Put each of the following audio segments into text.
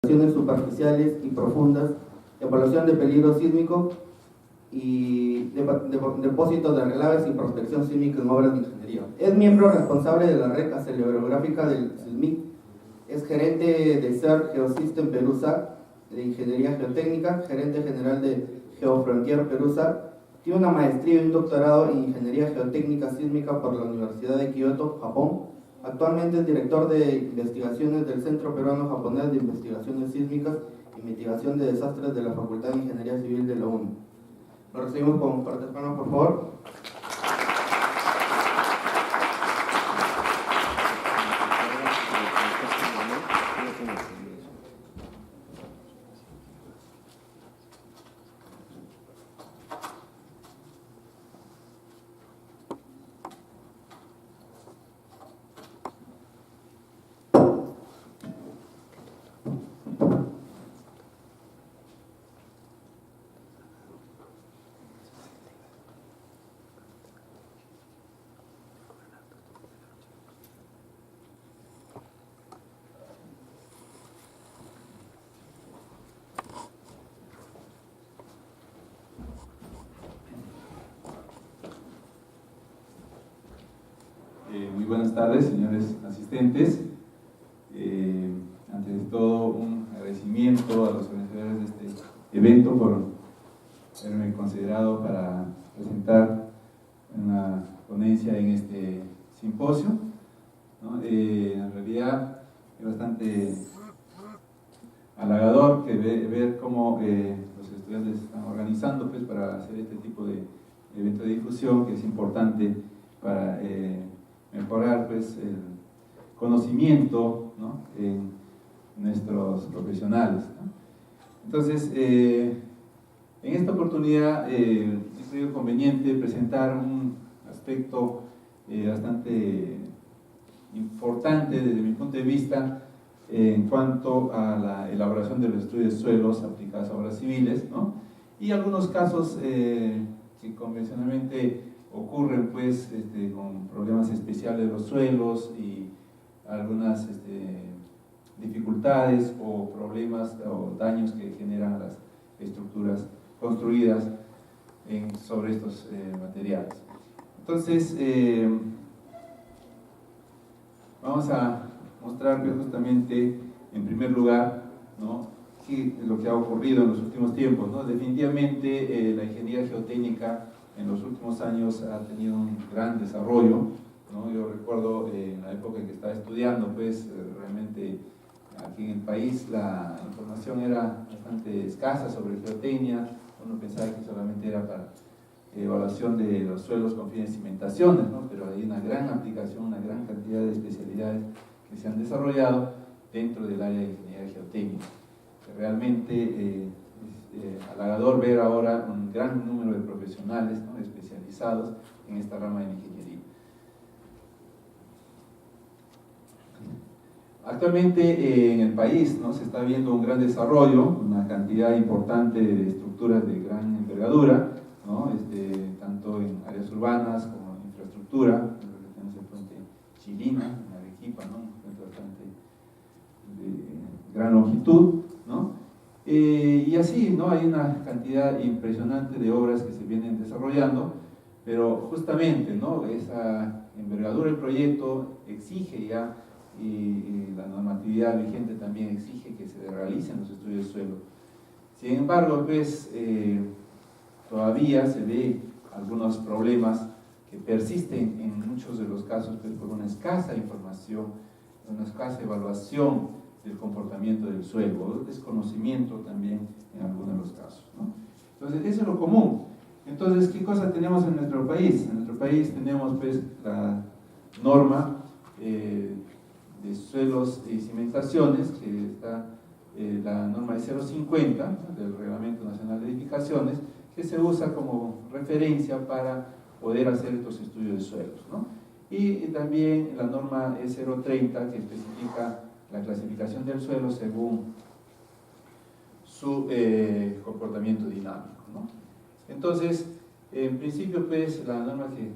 superficiales y profundas, evaluación de peligro sísmico y depósito de relaves y prospección sísmica en obras de ingeniería. Es miembro responsable de la red acelerógrafa del SISMIC, es gerente de SER Geosystem Perú SAC, de Ingeniería Geotécnica, gerente general de Geofrontier Perú SAC, tiene una maestría y un doctorado en Ingeniería Geotécnica Sísmica por la Universidad de Kioto, Japón. Actualmente es director de investigaciones del Centro Peruano-Japonés de Investigaciones Sísmicas y Mitigación de Desastres de la Facultad de Ingeniería Civil de la UNI. Lo recibimos con fuertes manos, por favor. Muy buenas tardes, señores asistentes. Antes de todo, un agradecimiento a los organizadores de este evento por haberme considerado para presentar una ponencia en este simposio, ¿no? En realidad es bastante halagador ver cómo los estudiantes están organizando pues, para hacer este tipo de evento de difusión, que es importante para mejorar pues, el conocimiento, ¿no? en nuestros profesionales, ¿no? Entonces, en esta oportunidad he creído conveniente presentar un aspecto bastante importante desde mi punto de vista en cuanto a la elaboración de los estudios de suelos aplicados a obras civiles, ¿no? Y algunos casos que convencionalmente ocurren pues con problemas especiales de los suelos y algunas dificultades o problemas o daños que generan las estructuras construidas sobre estos materiales. Entonces, vamos a mostrar justamente, en primer lugar, ¿no? qué es lo que ha ocurrido en los últimos tiempos, ¿no? Definitivamente la ingeniería geotécnica en los últimos años ha tenido un gran desarrollo, ¿no? Yo recuerdo en la época en que estaba estudiando, pues realmente aquí en el país la información era bastante escasa sobre geotecnia. Uno pensaba que solamente era para evaluación de los suelos con fines de cimentaciones, ¿no? Pero hay una gran aplicación, una gran cantidad de especialidades que se han desarrollado dentro del área de ingeniería geotécnica. Realmente es halagador ver ahora un gran número de profesionales, ¿no? especializados en esta rama de la ingeniería. Actualmente en el país, ¿no? se está viendo un gran desarrollo, una cantidad importante de estructuras de gran envergadura, ¿no? Tanto en áreas urbanas como en infraestructura. Tenemos el puente Chilina, en Arequipa, ¿no? un puente bastante de gran longitud, ¿no? Y así, ¿no? hay una cantidad impresionante de obras que se vienen desarrollando, pero justamente, ¿no? esa envergadura del proyecto exige ya, y la normatividad vigente también exige que se realicen los estudios de suelo. Sin embargo, pues, todavía se ve algunos problemas que persisten en muchos de los casos pues, por una escasa información, una escasa evaluación del comportamiento del suelo, o desconocimiento también en algunos de los casos, ¿no? Entonces, eso es lo común. Entonces, ¿qué cosa tenemos en nuestro país? En nuestro país tenemos pues la norma de suelos y cimentaciones, que está la norma de 050 del Reglamento Nacional de Edificaciones, que se usa como referencia para poder hacer estos estudios de suelos, ¿no? Y también la norma E030, que especifica la clasificación del suelo según su comportamiento dinámico, ¿no? Entonces, en principio, pues, la norma que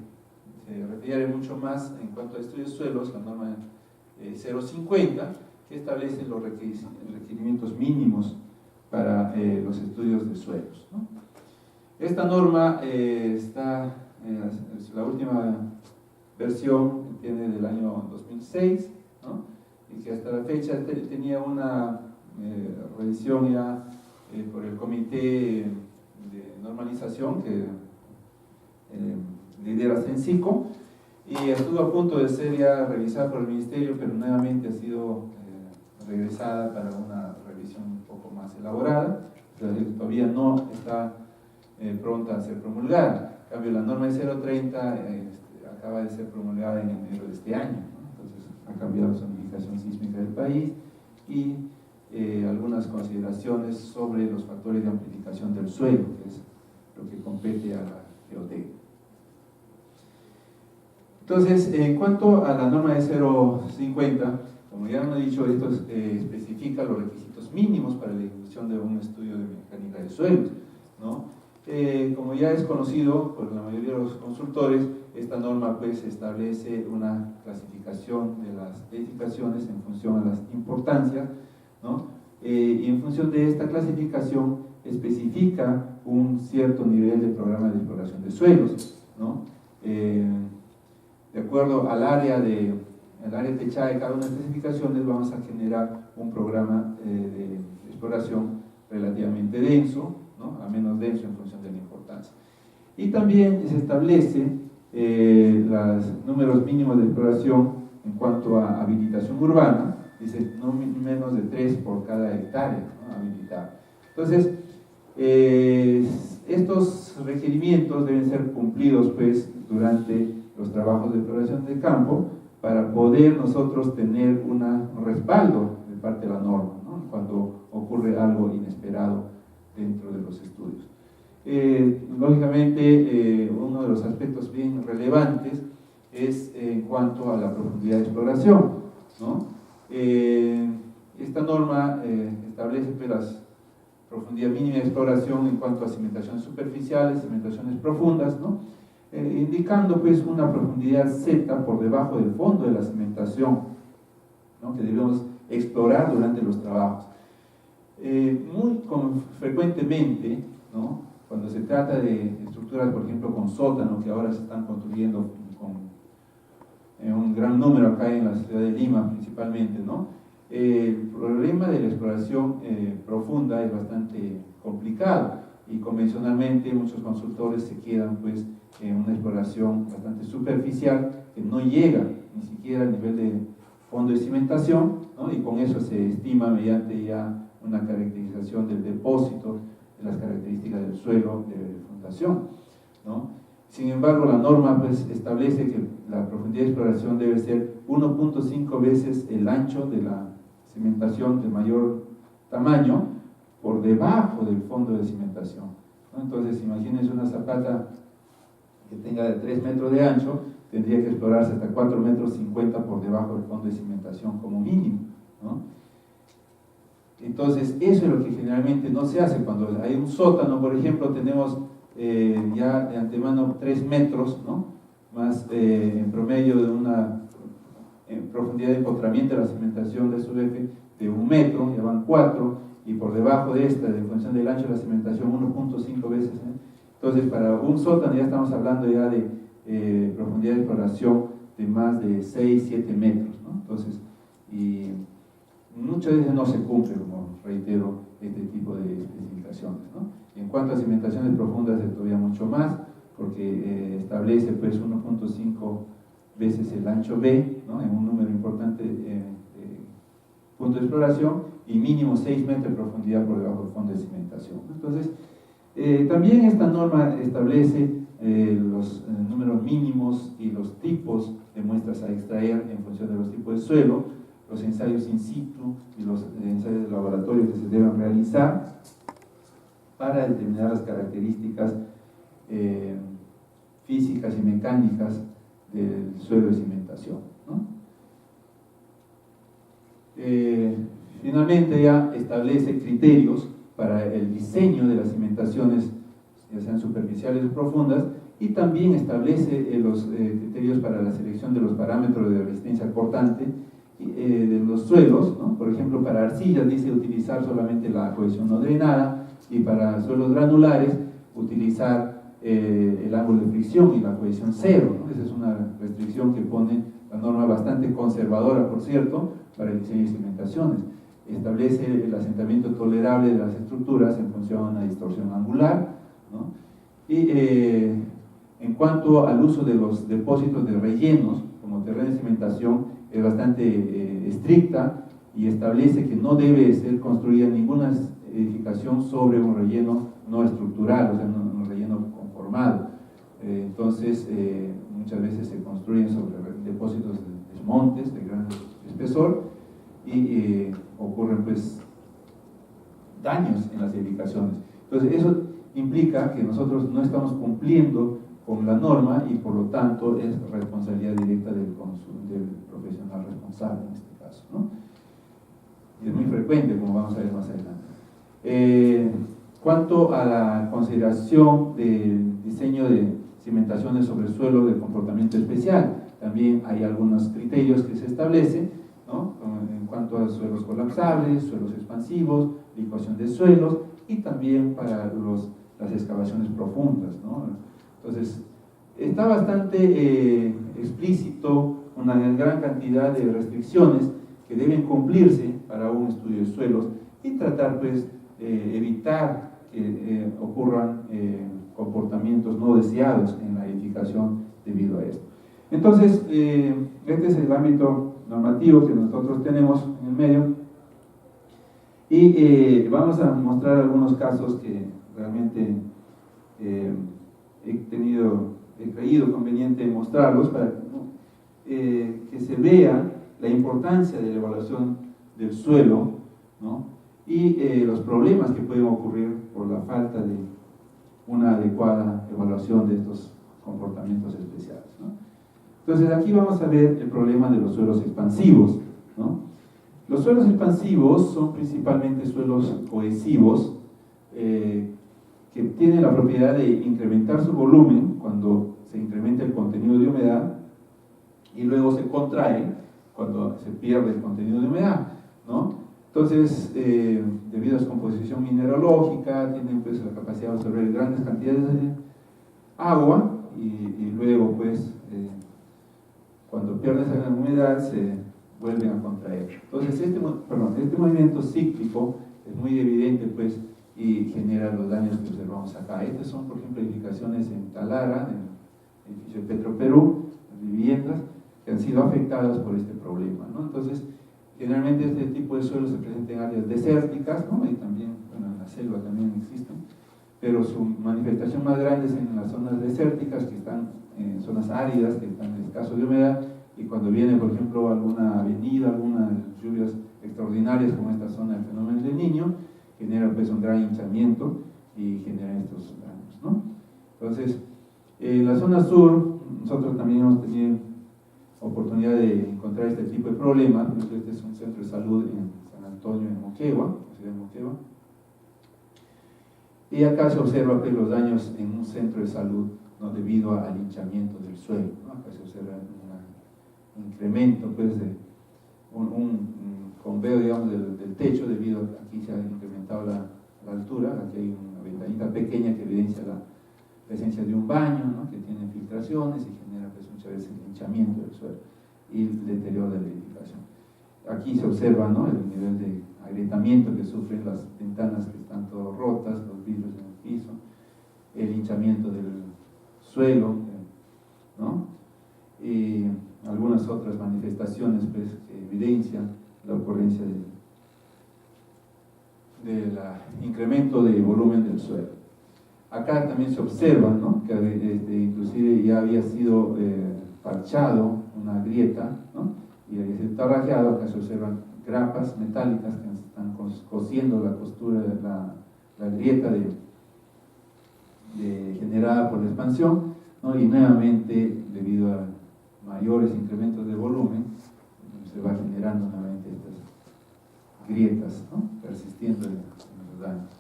se refiere mucho más en cuanto a estudios de suelos, la norma 050, que establece los requerimientos mínimos para los estudios de suelos, ¿no? Esta norma la última versión viene del año 2006, ¿no? Y que hasta la fecha tenía una revisión ya por el Comité de Normalización que lidera CENSICO, y estuvo a punto de ser ya revisada por el Ministerio, pero nuevamente ha sido regresada para una revisión un poco más elaborada. Todavía no está pronta a ser promulgada. En cambio, la norma de 030 acaba de ser promulgada en enero de este año, ¿no? Entonces ha cambiado la zonificación sísmica del país y algunas consideraciones sobre los factores de amplificación del suelo, que es lo que compete a la geotécnica. Entonces, en cuanto a la norma de 050, como ya hemos dicho, esto especifica los requisitos mínimos para la ejecución de un estudio de mecánica de suelos, ¿no? Como ya es conocido por la mayoría de los consultores, esta norma pues establece una clasificación de las edificaciones en función a las importancias, ¿no? Y en función de esta clasificación especifica un cierto nivel de programa de exploración de suelos, ¿no? De acuerdo al área techada de cada una de las especificaciones, vamos a generar un programa de exploración relativamente denso, ¿no? A menos denso en función de la importancia. Y también se establece los números mínimos de exploración en cuanto a habilitación urbana, dice no menos de 3 por cada hectárea, ¿no? Habilitada. Entonces, estos requerimientos deben ser cumplidos pues durante los trabajos de exploración de campo para poder nosotros tener un respaldo de parte de la norma, ¿no? Cuando ocurre algo inesperado dentro de los estudios. Lógicamente, uno de los aspectos bien relevantes es en cuanto a la profundidad de exploración, ¿no? Esta norma establece pues, la profundidad mínima de exploración en cuanto a cimentaciones superficiales, cimentaciones profundas, ¿no? Indicando pues una profundidad Z por debajo del fondo de la cimentación, ¿no? Que debemos explorar durante los trabajos. Muy frecuentemente, ¿no? Cuando se trata de estructuras, por ejemplo, con sótano, que ahora se están construyendo con un gran número acá en la ciudad de Lima principalmente, ¿no? El problema de la exploración profunda es bastante complicado y convencionalmente muchos consultores se quedan pues en una exploración bastante superficial que no llega ni siquiera al nivel de fondo de cimentación, ¿no? Y con eso se estima mediante ya una caracterización del depósito, de las características del suelo de fundación, ¿no? Sin embargo, la norma pues, establece que la profundidad de exploración debe ser 1.5 veces el ancho de la cimentación de mayor tamaño por debajo del fondo de cimentación, ¿no? Entonces, imagínense una zapata que tenga de 3 metros de ancho, tendría que explorarse hasta 4,50 metros por debajo del fondo de cimentación como mínimo, ¿no? Entonces, eso es lo que generalmente no se hace. Cuando hay un sótano, por ejemplo, tenemos ya de antemano 3 metros, ¿no? Más en promedio de una profundidad de empotramiento de la cimentación de su eje de 1 metro, ya van 4, y por debajo de esta, de función del ancho de la cimentación, 1.5 veces, ¿eh? Entonces, para un sótano ya estamos hablando ya de profundidad de exploración de más de 6-7 metros, ¿no? Entonces, y muchas veces no se cumple, como reitero, este tipo de especificaciones, ¿no? Y en cuanto a cimentaciones profundas es todavía mucho más, porque establece pues 1.5 veces el ancho B, ¿no? En un número importante de punto de exploración, y mínimo 6 metros de profundidad por debajo del fondo de cimentación. Entonces, también esta norma establece los números mínimos y los tipos de muestras a extraer en función de los tipos de suelo, los ensayos in situ y los ensayos de laboratorio que se deben realizar para determinar las características físicas y mecánicas del suelo de cimentación, ¿no? Finalmente ya establece criterios para el diseño de las cimentaciones, ya sean superficiales o profundas, y también establece los criterios para la selección de los parámetros de resistencia cortante de los suelos, ¿no? Por ejemplo, para arcillas dice utilizar solamente la cohesión no drenada, y para suelos granulares utilizar el ángulo de fricción y la cohesión cero, ¿no? Esa es una restricción que pone la norma, bastante conservadora, por cierto, para el diseño de cimentaciones. Establece el asentamiento tolerable de las estructuras en función a una distorsión angular, ¿no? Y en cuanto al uso de los depósitos de rellenos como terreno de cimentación, es bastante estricta, y establece que no debe ser construida ninguna edificación sobre un relleno no estructural, o sea, un relleno conformado. Entonces, muchas veces se construyen sobre depósitos de desmontes de gran espesor, y ocurren pues daños en las edificaciones. Entonces, eso implica que nosotros no estamos cumpliendo con la norma, y por lo tanto es responsabilidad directa del profesional responsable en este caso, ¿no? Y es muy frecuente, como vamos a ver más adelante. Cuanto a la consideración del diseño de cimentaciones sobre suelo de comportamiento especial, también hay algunos criterios que se establecen, ¿no? En cuanto a suelos colapsables, suelos expansivos, licuación de suelos, y también para las excavaciones profundas, ¿no? Entonces, está bastante explícito una gran cantidad de restricciones que deben cumplirse para un estudio de suelos, y tratar pues evitar que ocurran comportamientos no deseados en la edificación debido a esto. Entonces, este es el ámbito normativo que nosotros tenemos en el medio, y vamos a mostrar algunos casos que realmente he creído conveniente mostrarlos para que se vea la importancia de la evaluación del suelo, ¿no? Y los problemas que pueden ocurrir por la falta de una adecuada evaluación de estos comportamientos especiales, ¿no? Entonces, aquí vamos a ver el problema de los suelos expansivos, ¿no? Los suelos expansivos son principalmente suelos cohesivos, que tienen la propiedad de incrementar su volumen cuando se incrementa el contenido de humedad, y luego se contrae cuando se pierde el contenido de humedad, ¿no? Entonces, debido a su composición mineralógica, tienen pues la capacidad de absorber grandes cantidades de agua, y luego pues cuando pierden esa humedad se vuelven a contraer. Entonces, este movimiento cíclico es muy evidente pues, y genera los daños que observamos acá. Estas son, por ejemplo, edificaciones en Talara, en el edificio de Petroperú, viviendas que han sido afectadas por este problema, ¿no? Entonces, generalmente este tipo de suelos se presenta en áreas desérticas, ¿no? Y también, bueno, en la selva también existen, pero su manifestación más grande es en las zonas desérticas, que están en zonas áridas, que están escasos de humedad, y cuando viene, por ejemplo, alguna avenida, algunas lluvias extraordinarias como esta zona del fenómeno del Niño, genera pues un gran hinchamiento y genera estos daños, ¿no? Entonces, en la zona sur, nosotros también hemos tenido oportunidad de encontrar este tipo de problemas. Este es un centro de salud en San Antonio, en Moquegua, la ciudad de Moquegua. Y acá se observa pues, los daños en un centro de salud, ¿no? Debido al hinchamiento del suelo, ¿no? Acá se observa un incremento pues, de un conveo, digamos, del techo, debido a que aquí se ha incrementado la altura. Aquí hay una ventanita pequeña que evidencia la presencia de un baño, ¿no? Que tiene filtraciones y genera pues, muchas veces el hinchamiento del suelo y el deterioro de la edificación. Aquí se observa, ¿no? El nivel de agrietamiento que sufren las ventanas que están todas rotas, los vidrios en el piso, el hinchamiento del suelo, ¿no? Y algunas otras manifestaciones pues, que evidencian la ocurrencia del incremento de volumen del suelo. Acá también se observa, ¿no? Que inclusive ya había sido parchado una grieta, ¿no? Y ahí se está rajeado. Acá se observan grapas metálicas que están cosiendo la costura de la grieta generada por la expansión, ¿no? Y nuevamente, debido a mayores incrementos de volumen, se va generando nuevamente estas grietas, ¿no? Persistiendo en los daños.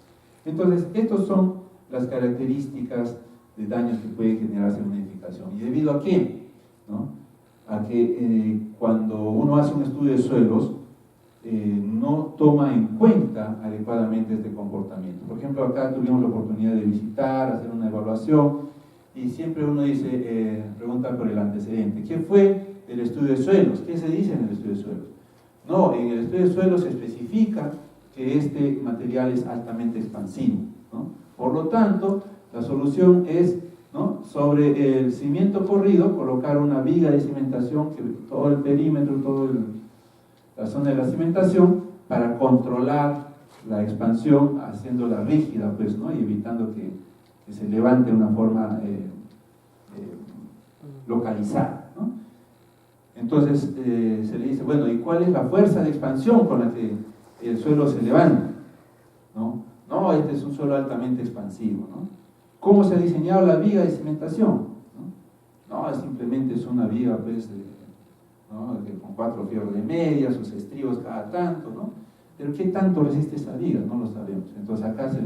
Entonces, estos son las características de daños que puede generarse en una edificación. ¿Y debido a qué? ¿No? a que cuando uno hace un estudio de suelos, no toma en cuenta adecuadamente este comportamiento. Por ejemplo, acá tuvimos la oportunidad de visitar, hacer una evaluación, y siempre uno dice, pregunta por el antecedente. ¿Qué fue el estudio de suelos? ¿Qué se dice en el estudio de suelos? No, en el estudio de suelos se especifica que este material es altamente expansivo, ¿no? Por lo tanto, la solución es, ¿no?, sobre el cimiento corrido, colocar una viga de cimentación, que todo el perímetro, toda la zona de la cimentación, para controlar la expansión, haciéndola rígida, pues, ¿no?, y evitando que se levante de una forma localizada, ¿no? Entonces se le dice, bueno, ¿y cuál es la fuerza de expansión con la que el suelo se levanta? No, este es un suelo altamente expansivo, ¿no? ¿Cómo se ha diseñado la viga de cimentación? No, simplemente es una viga, pues, ¿no?, con 4 fierros de media, sus estribos cada tanto, ¿no? Pero ¿qué tanto resiste esa viga? No lo sabemos. Entonces acá se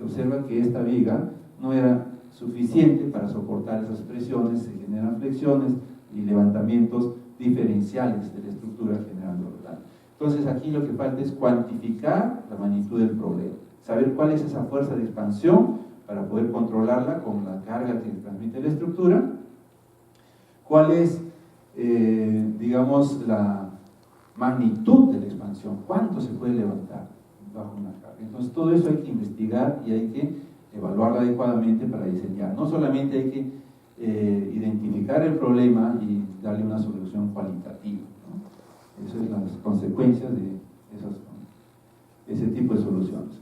observa que esta viga no era suficiente para soportar esas presiones, se generan flexiones y levantamientos diferenciales de la estructura generando daño. Entonces aquí lo que falta es cuantificar la magnitud del problema, saber cuál es esa fuerza de expansión para poder controlarla con la carga que transmite la estructura, cuál es, digamos, la magnitud de la expansión, cuánto se puede levantar bajo una carga. Entonces todo eso hay que investigar y hay que evaluarla adecuadamente para diseñar. No solamente hay que identificar el problema y darle una solución cualitativa, ¿no? Esas son las consecuencias de ese tipo de soluciones.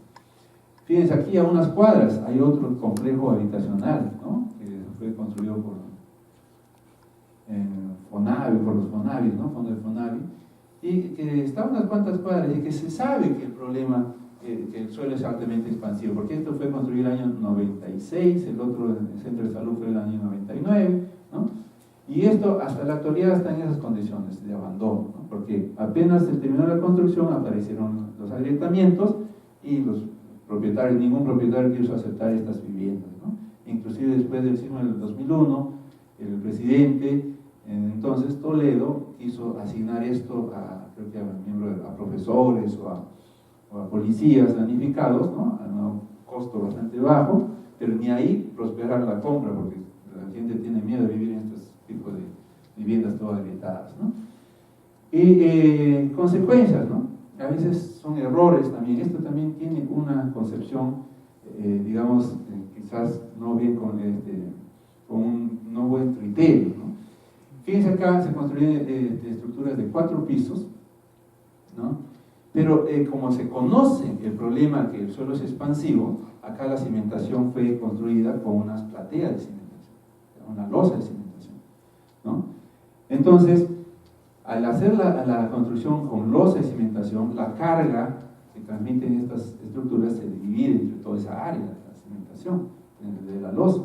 Fíjense, aquí a unas cuadras hay otro complejo habitacional, ¿no?, que fue construido por Fonavi, por los Fonavi, ¿no?, Fondo de Fonavi, y que está a unas cuantas cuadras y que se sabe que el problema, que el suelo es altamente expansivo, porque esto fue construido en el año 96, el otro, el centro de salud, fue en el año 99, ¿no? Y esto hasta la actualidad está en esas condiciones de abandono, ¿no?, porque apenas se terminó la construcción aparecieron los agrietamientos y los propietarios, ningún propietario quiso aceptar estas viviendas, ¿no? Inclusive después del sismo del 2001, el presidente entonces Toledo quiso asignar esto creo que a profesores o a policías damnificados, ¿no?, a un costo bastante bajo, pero ni ahí prosperar la compra, porque la gente tiene miedo de vivir en estos tipos de viviendas todas agrietadas, ¿no? Y consecuencias, ¿no? A veces son errores también. Esto también tiene una concepción, digamos, quizás no bien con un no buen criterio, ¿no? Fíjense, acá se construyen estructuras de 4 pisos, ¿no? Pero como se conoce el problema que el suelo es expansivo, acá la cimentación fue construida con unas plateas de cimentación, una losa de cimentación, ¿no? Entonces, al hacer la construcción con losa de cimentación, la carga que transmiten estas estructuras se divide entre toda esa área de la cimentación, de la losa.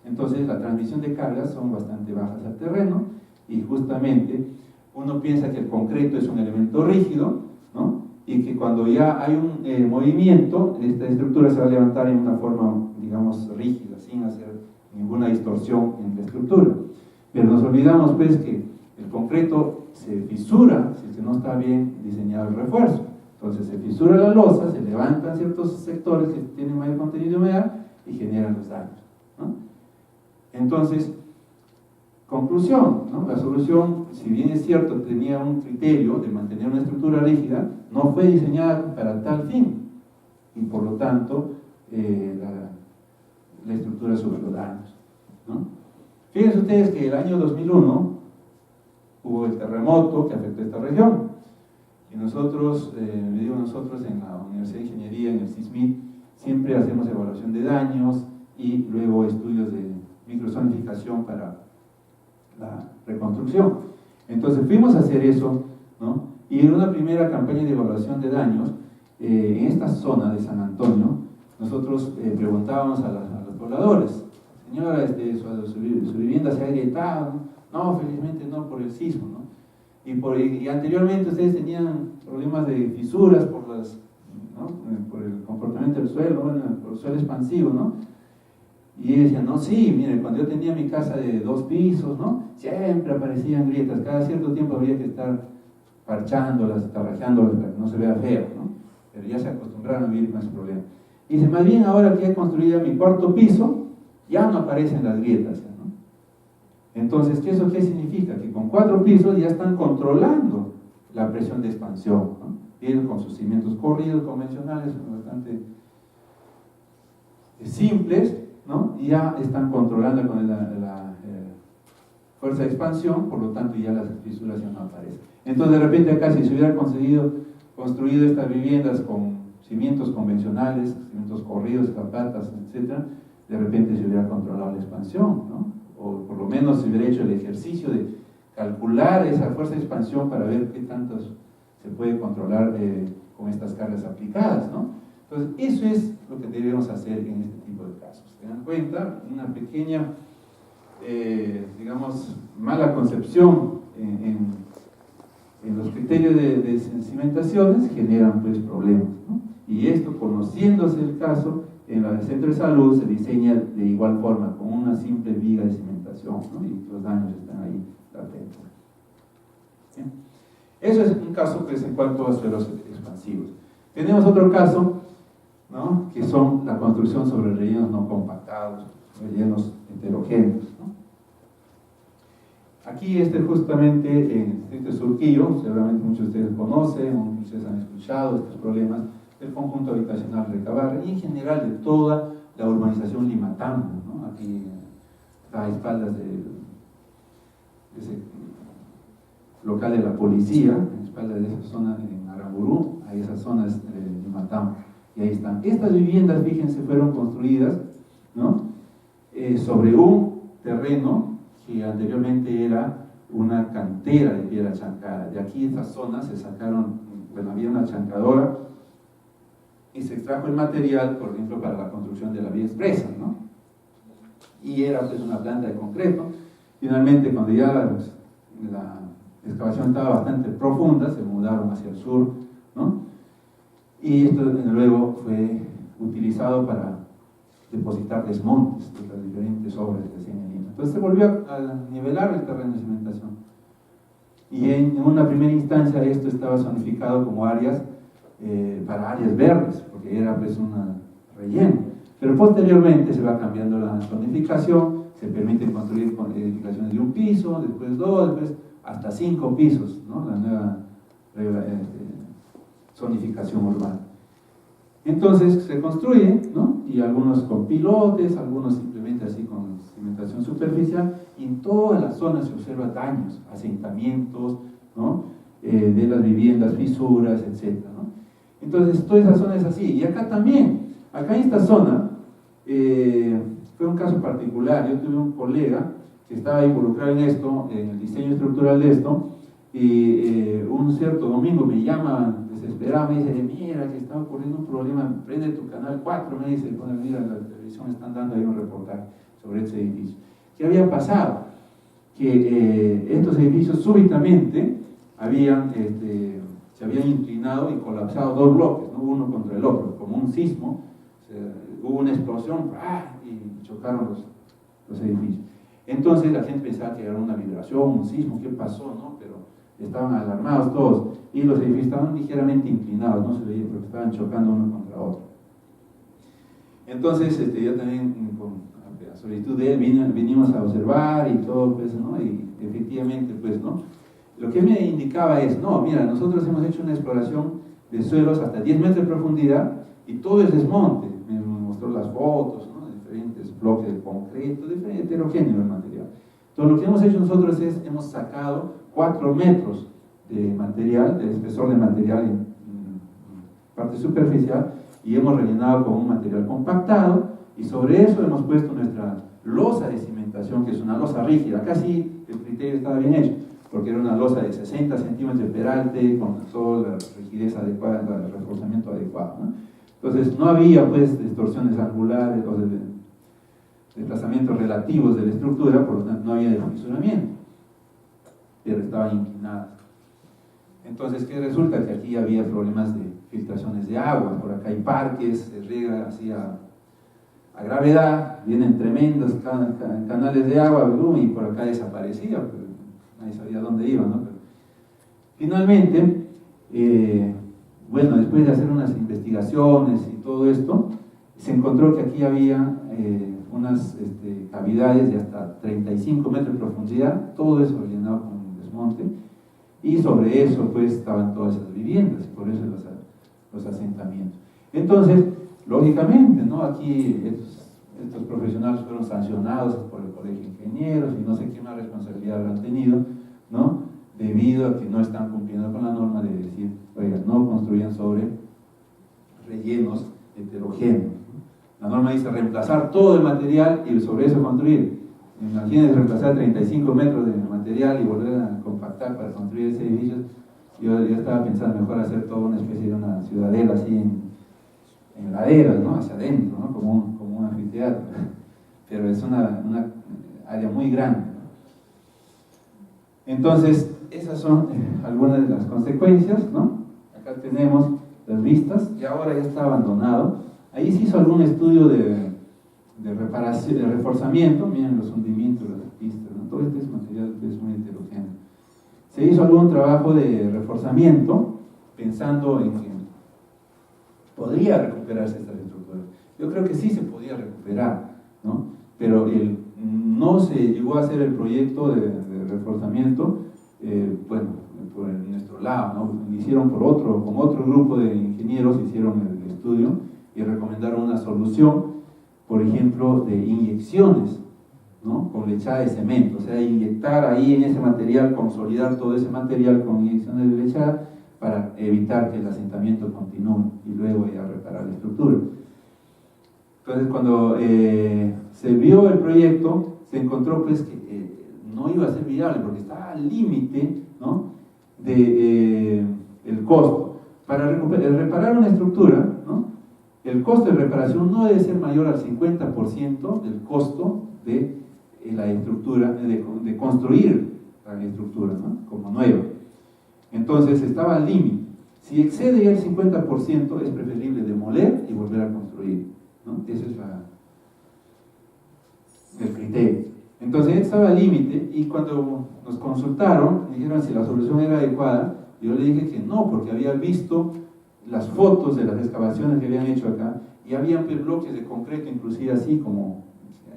Entonces, la transmisión de cargas son bastante bajas al terreno, y justamente uno piensa que el concreto es un elemento rígido, ¿no?, y que cuando ya hay un movimiento, esta estructura se va a levantar en una forma, digamos, rígida, sin hacer ninguna distorsión en la estructura. Pero nos olvidamos, pues, que el concreto se fisura si es que no está bien diseñado el refuerzo. Entonces se fisura la losa, se levantan ciertos sectores que tienen mayor contenido de humedad y generan los daños, ¿no? Entonces, conclusión, ¿no? La solución, si bien es cierto, tenía un criterio de mantener una estructura rígida, no fue diseñada para tal fin, y por lo tanto la estructura sufrió daños, ¿no? Fíjense ustedes que el año 2001 hubo el terremoto que afectó a esta región, y nosotros, nosotros en la Universidad de Ingeniería, en el CISMID, siempre hacemos evaluación de daños y luego estudios de microzonificación para la reconstrucción. Entonces fuimos a hacer eso, ¿no? Y en una primera campaña de evaluación de daños, en esta zona de San Antonio, nosotros preguntábamos a los pobladores: señora, su vivienda se ha agrietado. No, felizmente no, por el sismo, ¿no? Y anteriormente ustedes tenían problemas de fisuras ¿no?, por el comportamiento del suelo, ¿no?, por el suelo expansivo, ¿no? Y ella decía, no, sí, mire, cuando yo tenía mi casa de 2 pisos, ¿no? Siempre aparecían grietas, cada cierto tiempo habría que estar parchándolas, tarrajeándolas para que no se vea feo, ¿no? Pero ya se acostumbraron a vivir con ese problema. Y dice, más bien ahora que he construido mi 4.º piso, ya no aparecen las grietas, ¿no? Entonces, ¿eso qué significa? Que con 4 pisos ya están controlando la presión de expansión, ¿no? Vienen con sus cimientos corridos, convencionales, bastante simples, ¿no? Y ya están controlando con la fuerza de expansión, por lo tanto ya las fisuras ya no aparecen. Entonces de repente acá, si se hubiera construido estas viviendas con cimientos convencionales, cimientos corridos, zapatas, etc., de repente se hubiera controlado la expansión, ¿no? O por lo menos se hubiera hecho el ejercicio de calcular esa fuerza de expansión para ver qué tantos se puede controlar con estas cargas aplicadas, ¿no? Entonces eso es lo que debemos hacer en este tipo de casos. ¿Se dan cuenta? Una pequeña, digamos, mala concepción en los criterios de cimentaciones generan pues problemas, ¿no? Y esto, conociéndose el caso, en el centro de salud se diseña de igual forma, con una simple viga de cimentación, ¿no? Y los daños están ahí latentes. ¿Bien? Eso es un caso pues, en cuanto a suelos expansivos. Tenemos otro caso, ¿no? Que son la construcción sobre rellenos no compactados, rellenos heterogéneos, ¿no? Aquí justamente en este Surquillo, seguramente muchos de ustedes conocen, muchos de ustedes han escuchado estos problemas del conjunto habitacional Recabarren y en general de toda la urbanización Limatambo, ¿no? Aquí está a espaldas de ese local de la policía, a espaldas de esa zona en Aramburú, hay esas zonas de Limatambo, y ahí están. Estas viviendas, fíjense, fueron construidas, ¿no? Sobre un terreno que anteriormente era una cantera de piedra chancada. De aquí, estas zonas se sacaron, bueno, había una chancadora y se extrajo el material, por ejemplo, para la construcción de la vía expresa, ¿no? Y era pues una planta de concreto. Finalmente, cuando ya la excavación estaba bastante profunda, se mudaron hacia el sur, ¿no? Y esto luego fue utilizado para depositar desmontes de las diferentes obras que hacían en Lima. Entonces se volvió a nivelar el terreno de cimentación. Y en una primera instancia esto estaba zonificado como áreas para áreas verdes, porque era pues un relleno. Pero posteriormente se va cambiando la zonificación, se permite construir con edificaciones de 1 piso, después 2, después hasta 5 pisos, ¿no? La nueva zonificación urbana. Entonces se construye, ¿no? Y algunos con pilotes, algunos simplemente así con cimentación superficial, y en todas las zonas se observan daños, asentamientos, ¿no? De las viviendas, fisuras, etc., ¿no? Entonces toda esa zona es así, y acá también, acá en esta zona, fue un caso particular. Yo tuve un colega que estaba involucrado en esto, en el diseño estructural de esto, y un cierto domingo me llama desesperado, me dice, mira que está ocurriendo un problema, prende tu canal 4, me dice, pone, mira, en la televisión están dando ahí un reportaje sobre este edificio. ¿Qué había pasado? Que estos edificios súbitamente se habían inclinado y colapsado 2 bloques, ¿no? Uno contra el otro, como un sismo, hubo una explosión y chocaron los edificios. Entonces la gente pensaba que era una vibración, un sismo, ¿qué pasó? ¿No? Pero estaban alarmados todos y los edificios estaban ligeramente inclinados, no se veía porque estaban chocando uno contra otro. Entonces yo también con la solicitud de él vinimos a observar y todo, pues, ¿no? Y efectivamente, pues, ¿no? Lo que me indicaba es, no, mira, nosotros hemos hecho una exploración de suelos hasta 10 metros de profundidad y todo es desmonte. Me mostró las fotos, ¿no? Diferentes bloques de concreto, heterogéneo el material. Entonces lo que hemos hecho nosotros es, hemos sacado 4 metros de material, de espesor de material en parte superficial, y hemos rellenado con un material compactado, y sobre eso hemos puesto nuestra losa de cimentación, que es una losa rígida. Acá sí el criterio estaba bien hecho, porque era una losa de 60 centímetros de peralte, con toda la rigidez adecuada, el reforzamiento adecuado, ¿no? Entonces no había pues distorsiones angulares o desplazamientos relativos de la estructura, por lo tanto no había desfisuramiento, pero estaban inclinadas. Entonces, ¿qué resulta? Que aquí había problemas de filtraciones de agua, por acá hay parques, se riega así a gravedad, vienen tremendos canales de agua, y por acá desaparecía, pero nadie sabía dónde iba, ¿no? Pero finalmente, bueno, después de hacer unas investigaciones y todo esto, se encontró que aquí había unas cavidades de hasta 35 metros de profundidad, todo eso rellenado con desmonte, y sobre eso pues estaban todas esas viviendas, y por eso los asentamientos. Entonces, lógicamente, ¿no? Aquí estos profesionales fueron sancionados por el Colegio de Ingenieros y no sé qué más responsabilidad habrán tenido, ¿no? Debido a que no están cumpliendo con la norma de decir, oiga, no construyan sobre rellenos heterogéneos. La norma dice reemplazar todo el material y sobre eso construir. Imagínense reemplazar 35 metros de material y volver a compactar para construir ese edificio. Yo estaba pensando mejor hacer toda una especie de una ciudadela así en laderas, ¿no? Hacia adentro, ¿no? Como un anfiteatro. Pero es una área muy grande, ¿no? Entonces, esas son algunas de las consecuencias, ¿no? Acá tenemos las vistas, y ahora ya está abandonado. Ahí se hizo algún estudio de reparación, de reforzamiento, miren los hundimientos, las pistas, ¿no? Todo este material es muy heterogéneo. Se hizo algún trabajo de reforzamiento pensando en que podría recuperarse estas estructuras. Yo creo que sí se podía recuperar, ¿no? Pero no se llegó a hacer el proyecto de reforzamiento, bueno, por nuestro lado, ¿no? Hicieron con otro grupo de ingenieros, hicieron el estudio y recomendaron una solución, por ejemplo, de inyecciones, ¿no? Con lechada de cemento, o sea, inyectar ahí en ese material, consolidar todo ese material con inyecciones de lechada para evitar que el asentamiento continúe y luego ya reparar la estructura. Entonces, cuando se vio el proyecto, se encontró pues que no iba a ser viable porque estaba al límite, ¿no? de el costo. Para reparar una estructura, ¿no? El costo de reparación no debe ser mayor al 50% del costo de la estructura, de construir la estructura, ¿no? Como nueva. Entonces estaba al límite. Si excede ya el 50%, es preferible demoler y volver a construir, ¿no? Ese es el criterio. Entonces estaba al límite, y cuando nos consultaron, dijeron si la solución era adecuada, yo le dije que no, porque había visto las fotos de las excavaciones que habían hecho acá, y habían bloques de concreto, inclusive así como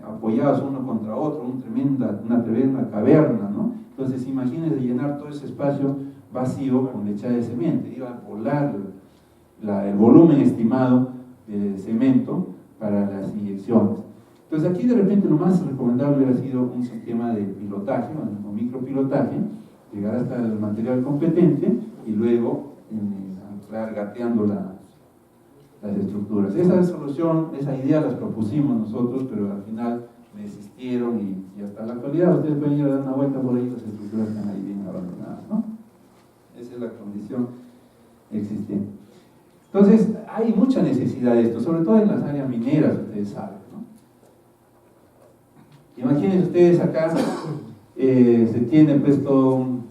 apoyados uno contra otro, una tremenda caverna, ¿no? Entonces imagínense llenar todo ese espacio vacío con lechada de cemento, iba a volar el volumen estimado de cemento para las inyecciones. Entonces aquí de repente lo más recomendable hubiera sido un sistema de pilotaje, o micropilotaje, llegar hasta el material competente y luego entrar gateando las estructuras. Esa solución, esa idea las propusimos nosotros, pero al final desistieron y hasta la actualidad ustedes pueden ir a dar una vuelta por ahí, las estructuras están ahí bien abandonadas, ¿no? Esa es la condición existente. Entonces hay mucha necesidad de esto, sobre todo en las áreas mineras, ustedes saben, ¿no? Imagínense ustedes acá, se tiene pues todo un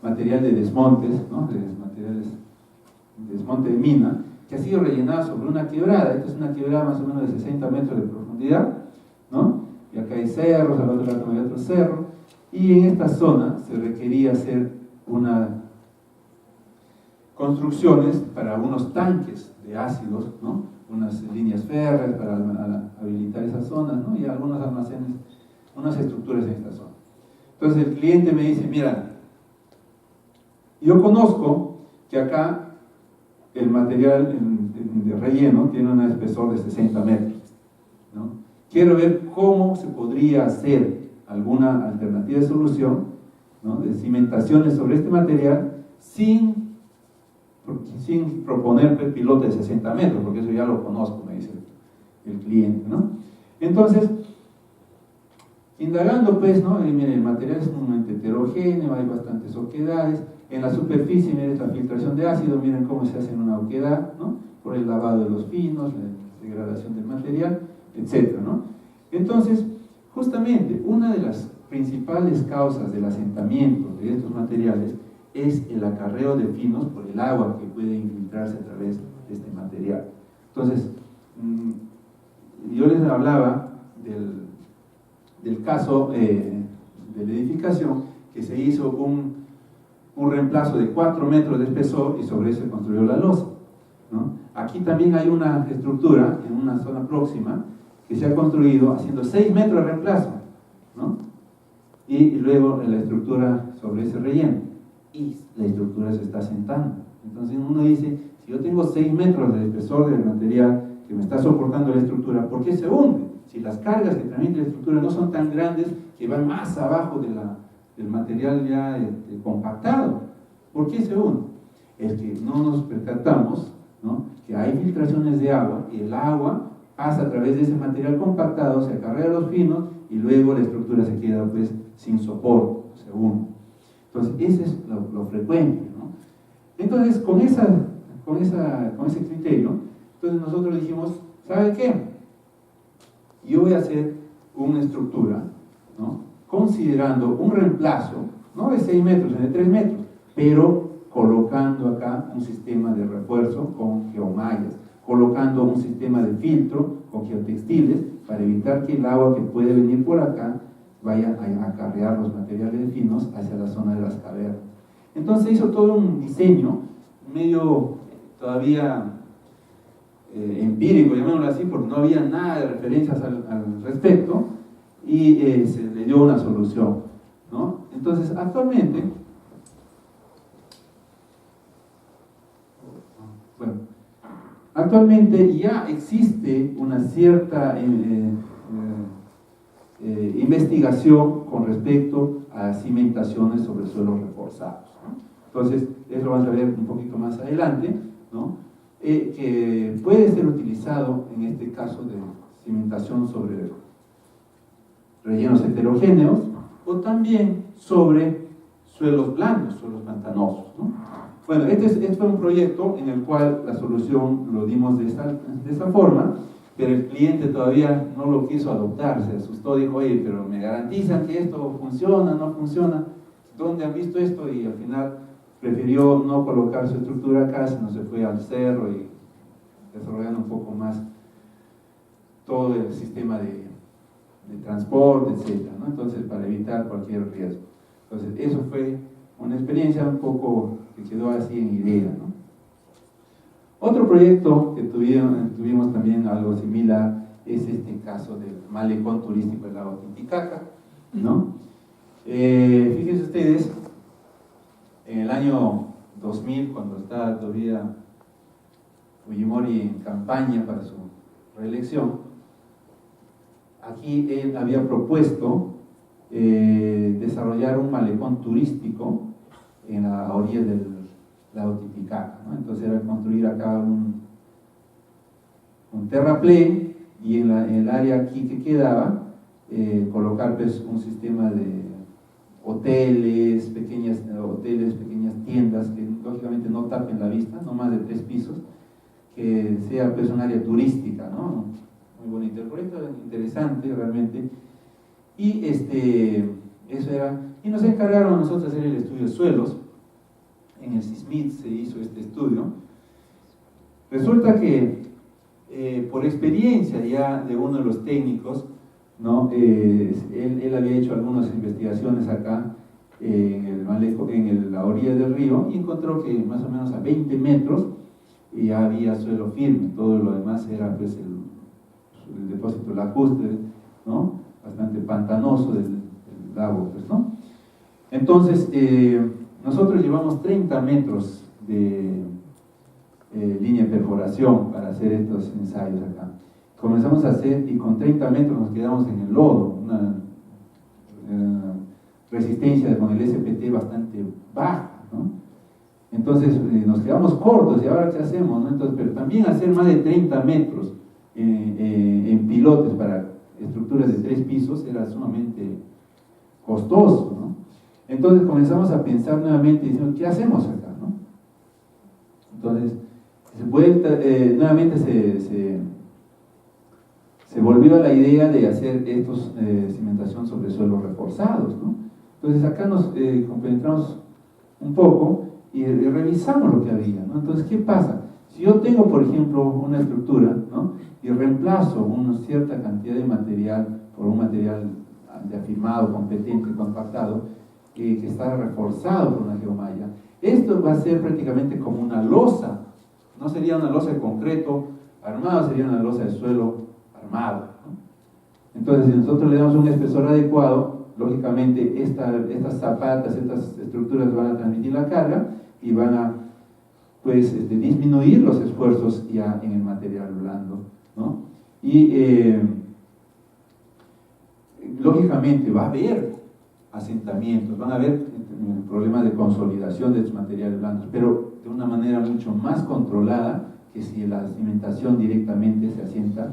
material de desmontes, ¿no? De desmonte de mina, que ha sido rellenado sobre una quebrada. Esta es una quebrada más o menos de 60 metros de profundidad, ¿no? Y acá hay cerros, al otro lado hay otro cerro, y en esta zona se requería hacer construcciones para unos tanques de ácidos, ¿no? Unas líneas férreas para habilitar esas zonas, ¿no? Y algunos almacenes, unas estructuras en esta zona. Entonces el cliente me dice, mira, yo conozco que acá el material de relleno tiene un espesor de 60 metros, ¿no? Quiero ver cómo se podría hacer alguna alternativa de solución, ¿no? De cimentaciones sobre este material sin proponer pues, pilote de 60 metros, porque eso ya lo conozco, me dice el cliente, ¿no? Entonces, indagando pues, ¿no? Y miren, el material es sumamente heterogéneo, hay bastantes oquedades. En la superficie, miren la filtración de ácido, miren cómo se hace en una oquedad, ¿no? Por el lavado de los pinos, la degradación del material, etc., ¿no? Entonces, justamente, una de las principales causas del asentamiento de estos materiales es el acarreo de pinos por el agua que puede infiltrarse a través de este material. Entonces, yo les hablaba del caso de la edificación, que se hizo un reemplazo de 4 metros de espesor y sobre eso se construyó la losa, ¿no? Aquí también hay una estructura en una zona próxima que se ha construido haciendo 6 metros de reemplazo, ¿no? Y luego la estructura sobre ese relleno, y la estructura se está asentando. Entonces uno dice, si yo tengo 6 metros de espesor del material que me está soportando la estructura, ¿por qué se hunde? Si las cargas que transmite la estructura no son tan grandes, que van más abajo del material ya compactado, ¿por qué se hunde? Es que no nos percatamos, ¿no?, que hay filtraciones de agua, y el agua pasa a través de ese material compactado, se acarrea los finos, y luego la estructura se queda pues sin soporte, se hunde. Entonces ese es lo frecuente, ¿no? Entonces con ese criterio, entonces nosotros dijimos, ¿sabe qué? Yo voy a hacer una estructura, ¿no?, considerando un reemplazo, no de 6 metros, sino de 3 metros, pero colocando acá un sistema de refuerzo con geomallas, colocando un sistema de filtro con geotextiles para evitar que el agua que puede venir por acá vaya a acarrear los materiales finos hacia la zona de las cavernas. Entonces hizo todo un diseño medio todavía empírico, llamémoslo así, porque no había nada de referencias al respecto, y se le dio una solución, ¿no? Entonces actualmente, actualmente ya existe una cierta investigación con respecto a cimentaciones sobre suelos reforzados, ¿no? Entonces, eso vamos a ver un poquito más adelante, ¿no?, que puede ser utilizado en este caso de cimentación sobre rellenos heterogéneos, o también sobre suelos blandos, suelos pantanosos, ¿no? Bueno, este fue un proyecto en el cual la solución lo dimos de esta forma, pero el cliente todavía no lo quiso adoptar, se asustó, dijo, oye, pero me garantizan que esto funciona, no funciona, ¿dónde han visto esto? Y al final prefirió no colocar su estructura acá, sino se fue al cerro y desarrollando un poco más todo el sistema de transporte, etc., ¿no? Entonces, para evitar cualquier riesgo. Entonces, eso fue una experiencia un poco que quedó así en idea, ¿no? Otro proyecto que tuvimos también algo similar es este caso del malecón turístico del lago Titicaca, ¿no? Fíjense ustedes, en el año 2000, cuando estaba todavía Fujimori en campaña para su reelección, aquí él había propuesto desarrollar un malecón turístico en la orilla del lago Titicaca, ¿no? Entonces era construir acá un terraplén, y en el área aquí que quedaba colocar pues un sistema de hoteles, pequeñas tiendas que lógicamente no tapen la vista, no más de 3 pisos, que sea pues un área turística, ¿no? Muy bonito el proyecto, interesante realmente. Y eso era, y nos encargaron a nosotros hacer el estudio de suelos. En el SISMIT se hizo este estudio. Resulta que por experiencia ya de uno de los técnicos, ¿no?, él había hecho algunas investigaciones acá en la orilla del río, y encontró que más o menos a 20 metros ya había suelo firme, todo lo demás era pues el depósito lacustre, ¿no?, bastante pantanoso del lago, pues, ¿no? Entonces nosotros llevamos 30 metros de línea de perforación para hacer estos ensayos acá. Comenzamos a hacer, y con 30 metros nos quedamos en el lodo, una resistencia con el SPT bastante baja, ¿no? Entonces nos quedamos cortos, y ahora ¿qué hacemos, no? Entonces, pero también hacer más de 30 metros en pilotes para estructuras de 3 pisos era sumamente costoso, ¿no? Entonces comenzamos a pensar nuevamente, diciendo, ¿qué hacemos acá, no? Entonces nuevamente se volvió a la idea de hacer estos cimentación sobre suelos reforzados, ¿no? Entonces acá nos compenetramos un poco y revisamos lo que había, ¿no? Entonces, ¿qué pasa? Si yo tengo, por ejemplo, una estructura, ¿no?, y reemplazo una cierta cantidad de material por un material afirmado, competente, compactado, que está reforzado por una geomalla, esto va a ser prácticamente como una losa. No sería una losa de concreto armado, sería una losa de suelo armado, ¿no? Entonces, si nosotros le damos un espesor adecuado, lógicamente estas zapatas, estas estructuras van a transmitir la carga y van a, pues, disminuir los esfuerzos ya en el material blando, ¿no? Y lógicamente va a haber asentamientos, van a haber problemas de consolidación de estos materiales blandos, pero de una manera mucho más controlada que si la cimentación directamente se asienta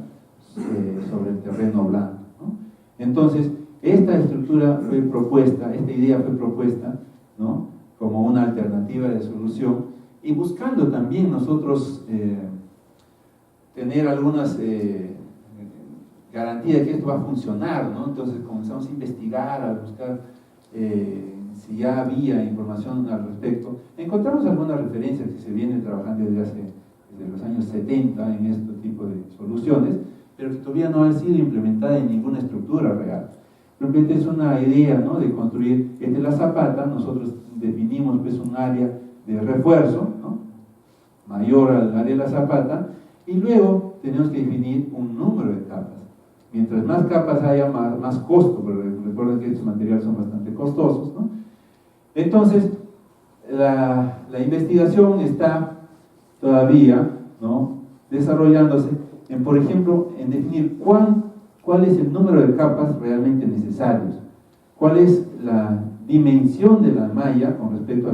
sobre el terreno blando, ¿no? Entonces, esta estructura fue propuesta, esta idea fue propuesta, ¿no?, como una alternativa de solución, y buscando también nosotros tener algunas garantías de que esto va a funcionar, ¿no? Entonces comenzamos a investigar, a buscar si ya había información al respecto. Encontramos algunas referencias que se vienen trabajando desde los años 70 en este tipo de soluciones, pero que todavía no han sido implementadas en ninguna estructura real. Simplemente es una idea, ¿no?, de construir la zapata. Nosotros definimos, pues, un área de refuerzo, ¿no?, mayor al área de la zapata, y luego tenemos que definir un número de capas. Mientras más capas haya, más costo, pero recuerden que estos materiales son bastante costosos, ¿no? Entonces, la investigación está todavía, ¿no?, desarrollándose en, por ejemplo, en definir cuál es el número de capas realmente necesarios, cuál es la dimensión de la malla con respecto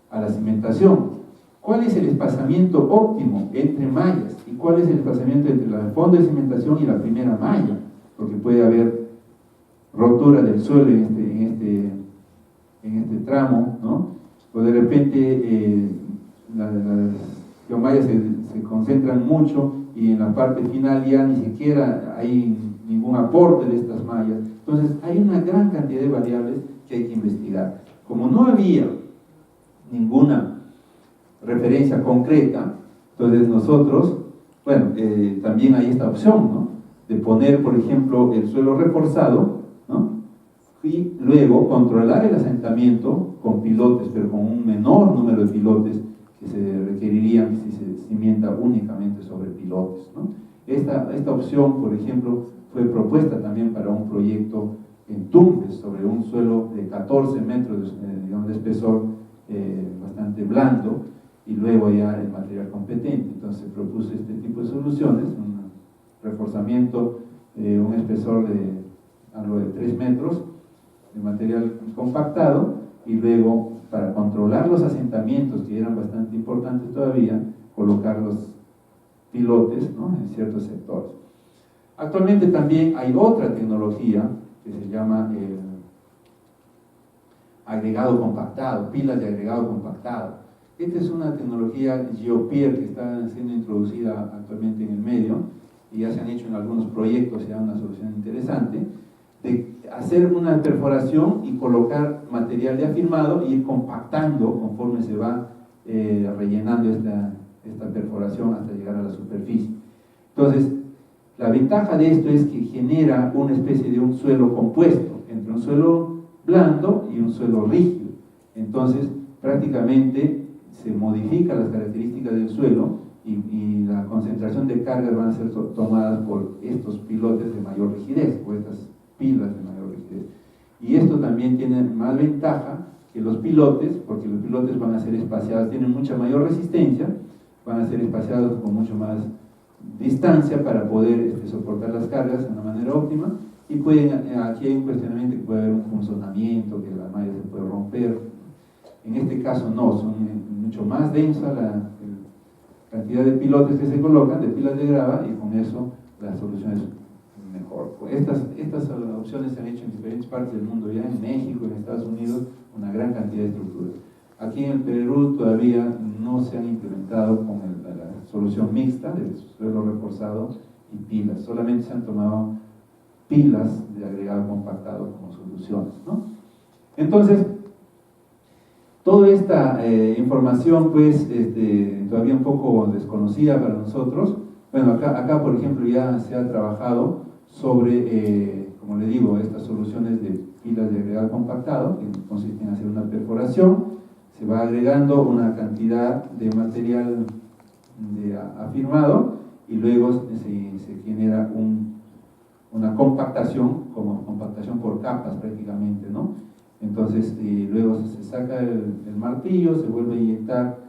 a la cimentación, cuál es el espaciamiento óptimo entre mallas y cuál es el espaciamiento entre el fondo de cimentación y la primera malla, porque puede haber rotura del suelo en este tramo, ¿no? O de repente las geomallas se concentran mucho y en la parte final ya ni siquiera hay ningún aporte de estas mallas. Entonces hay una gran cantidad de variables que hay que investigar. Como no había ninguna referencia concreta, entonces nosotros, bueno, también hay esta opción, ¿no?, de poner, por ejemplo, el suelo reforzado, ¿no?, y luego controlar el asentamiento con pilotes, pero con un menor número de pilotes que se requerirían si se cimienta únicamente sobre pilotes, ¿no? Esta opción, por ejemplo, fue propuesta también para un proyecto en Tumbes, sobre un suelo de 14 metros digamos, de espesor, bastante blando, y luego ya el material competente. Entonces se propuso este tipo de soluciones, un reforzamiento, un espesor de algo de 3 metros de material compactado, y luego, para controlar los asentamientos, que eran bastante importantes todavía, colocar los pilotes, ¿no?, en ciertos sectores. Actualmente también hay otra tecnología que se llama agregado compactado, pilas de agregado compactado. Esta es una tecnología GeoPier que está siendo introducida actualmente en el medio, y ya se han hecho en algunos proyectos, ya una solución interesante, de hacer una perforación y colocar material de afirmado y ir compactando conforme se va rellenando esta perforación hasta llegar a la superficie. Entonces, la ventaja de esto es que genera una especie de un suelo compuesto entre un suelo blando y un suelo rígido. Entonces, prácticamente se modifican las características del suelo y la concentración de cargas van a ser tomadas por estos pilotes de mayor rigidez, o estas pilas de mayor rigidez. Y esto también tiene más ventaja que los pilotes, porque los pilotes van a ser espaciados, tienen mucha mayor resistencia, van a ser espaciados con mucho más distancia para poder soportar las cargas de una manera óptima, y aquí hay un cuestionamiento que puede haber un funcionamiento, que la malla se puede romper. En este caso no, son mucho más densa la cantidad de pilotes que se colocan, de pilas de grava, y con eso la solución es mejor. Estas opciones se han hecho en diferentes partes del mundo, ya en México, en Estados Unidos, una gran cantidad de estructuras. Aquí en el Perú todavía no se han implementado con la solución mixta de suelo reforzado y pilas, solamente se han tomado pilas de agregado compactado como soluciones, ¿no? Entonces, toda esta información, pues, entonces todavía un poco desconocida para nosotros. Bueno, acá por ejemplo ya se ha trabajado sobre, como le digo, estas soluciones de pilas de agregado compactado, que consisten en hacer una perforación, se va agregando una cantidad de material afirmado y luego se genera una compactación, como compactación por capas prácticamente, ¿no? Entonces luego se saca el martillo, se vuelve a inyectar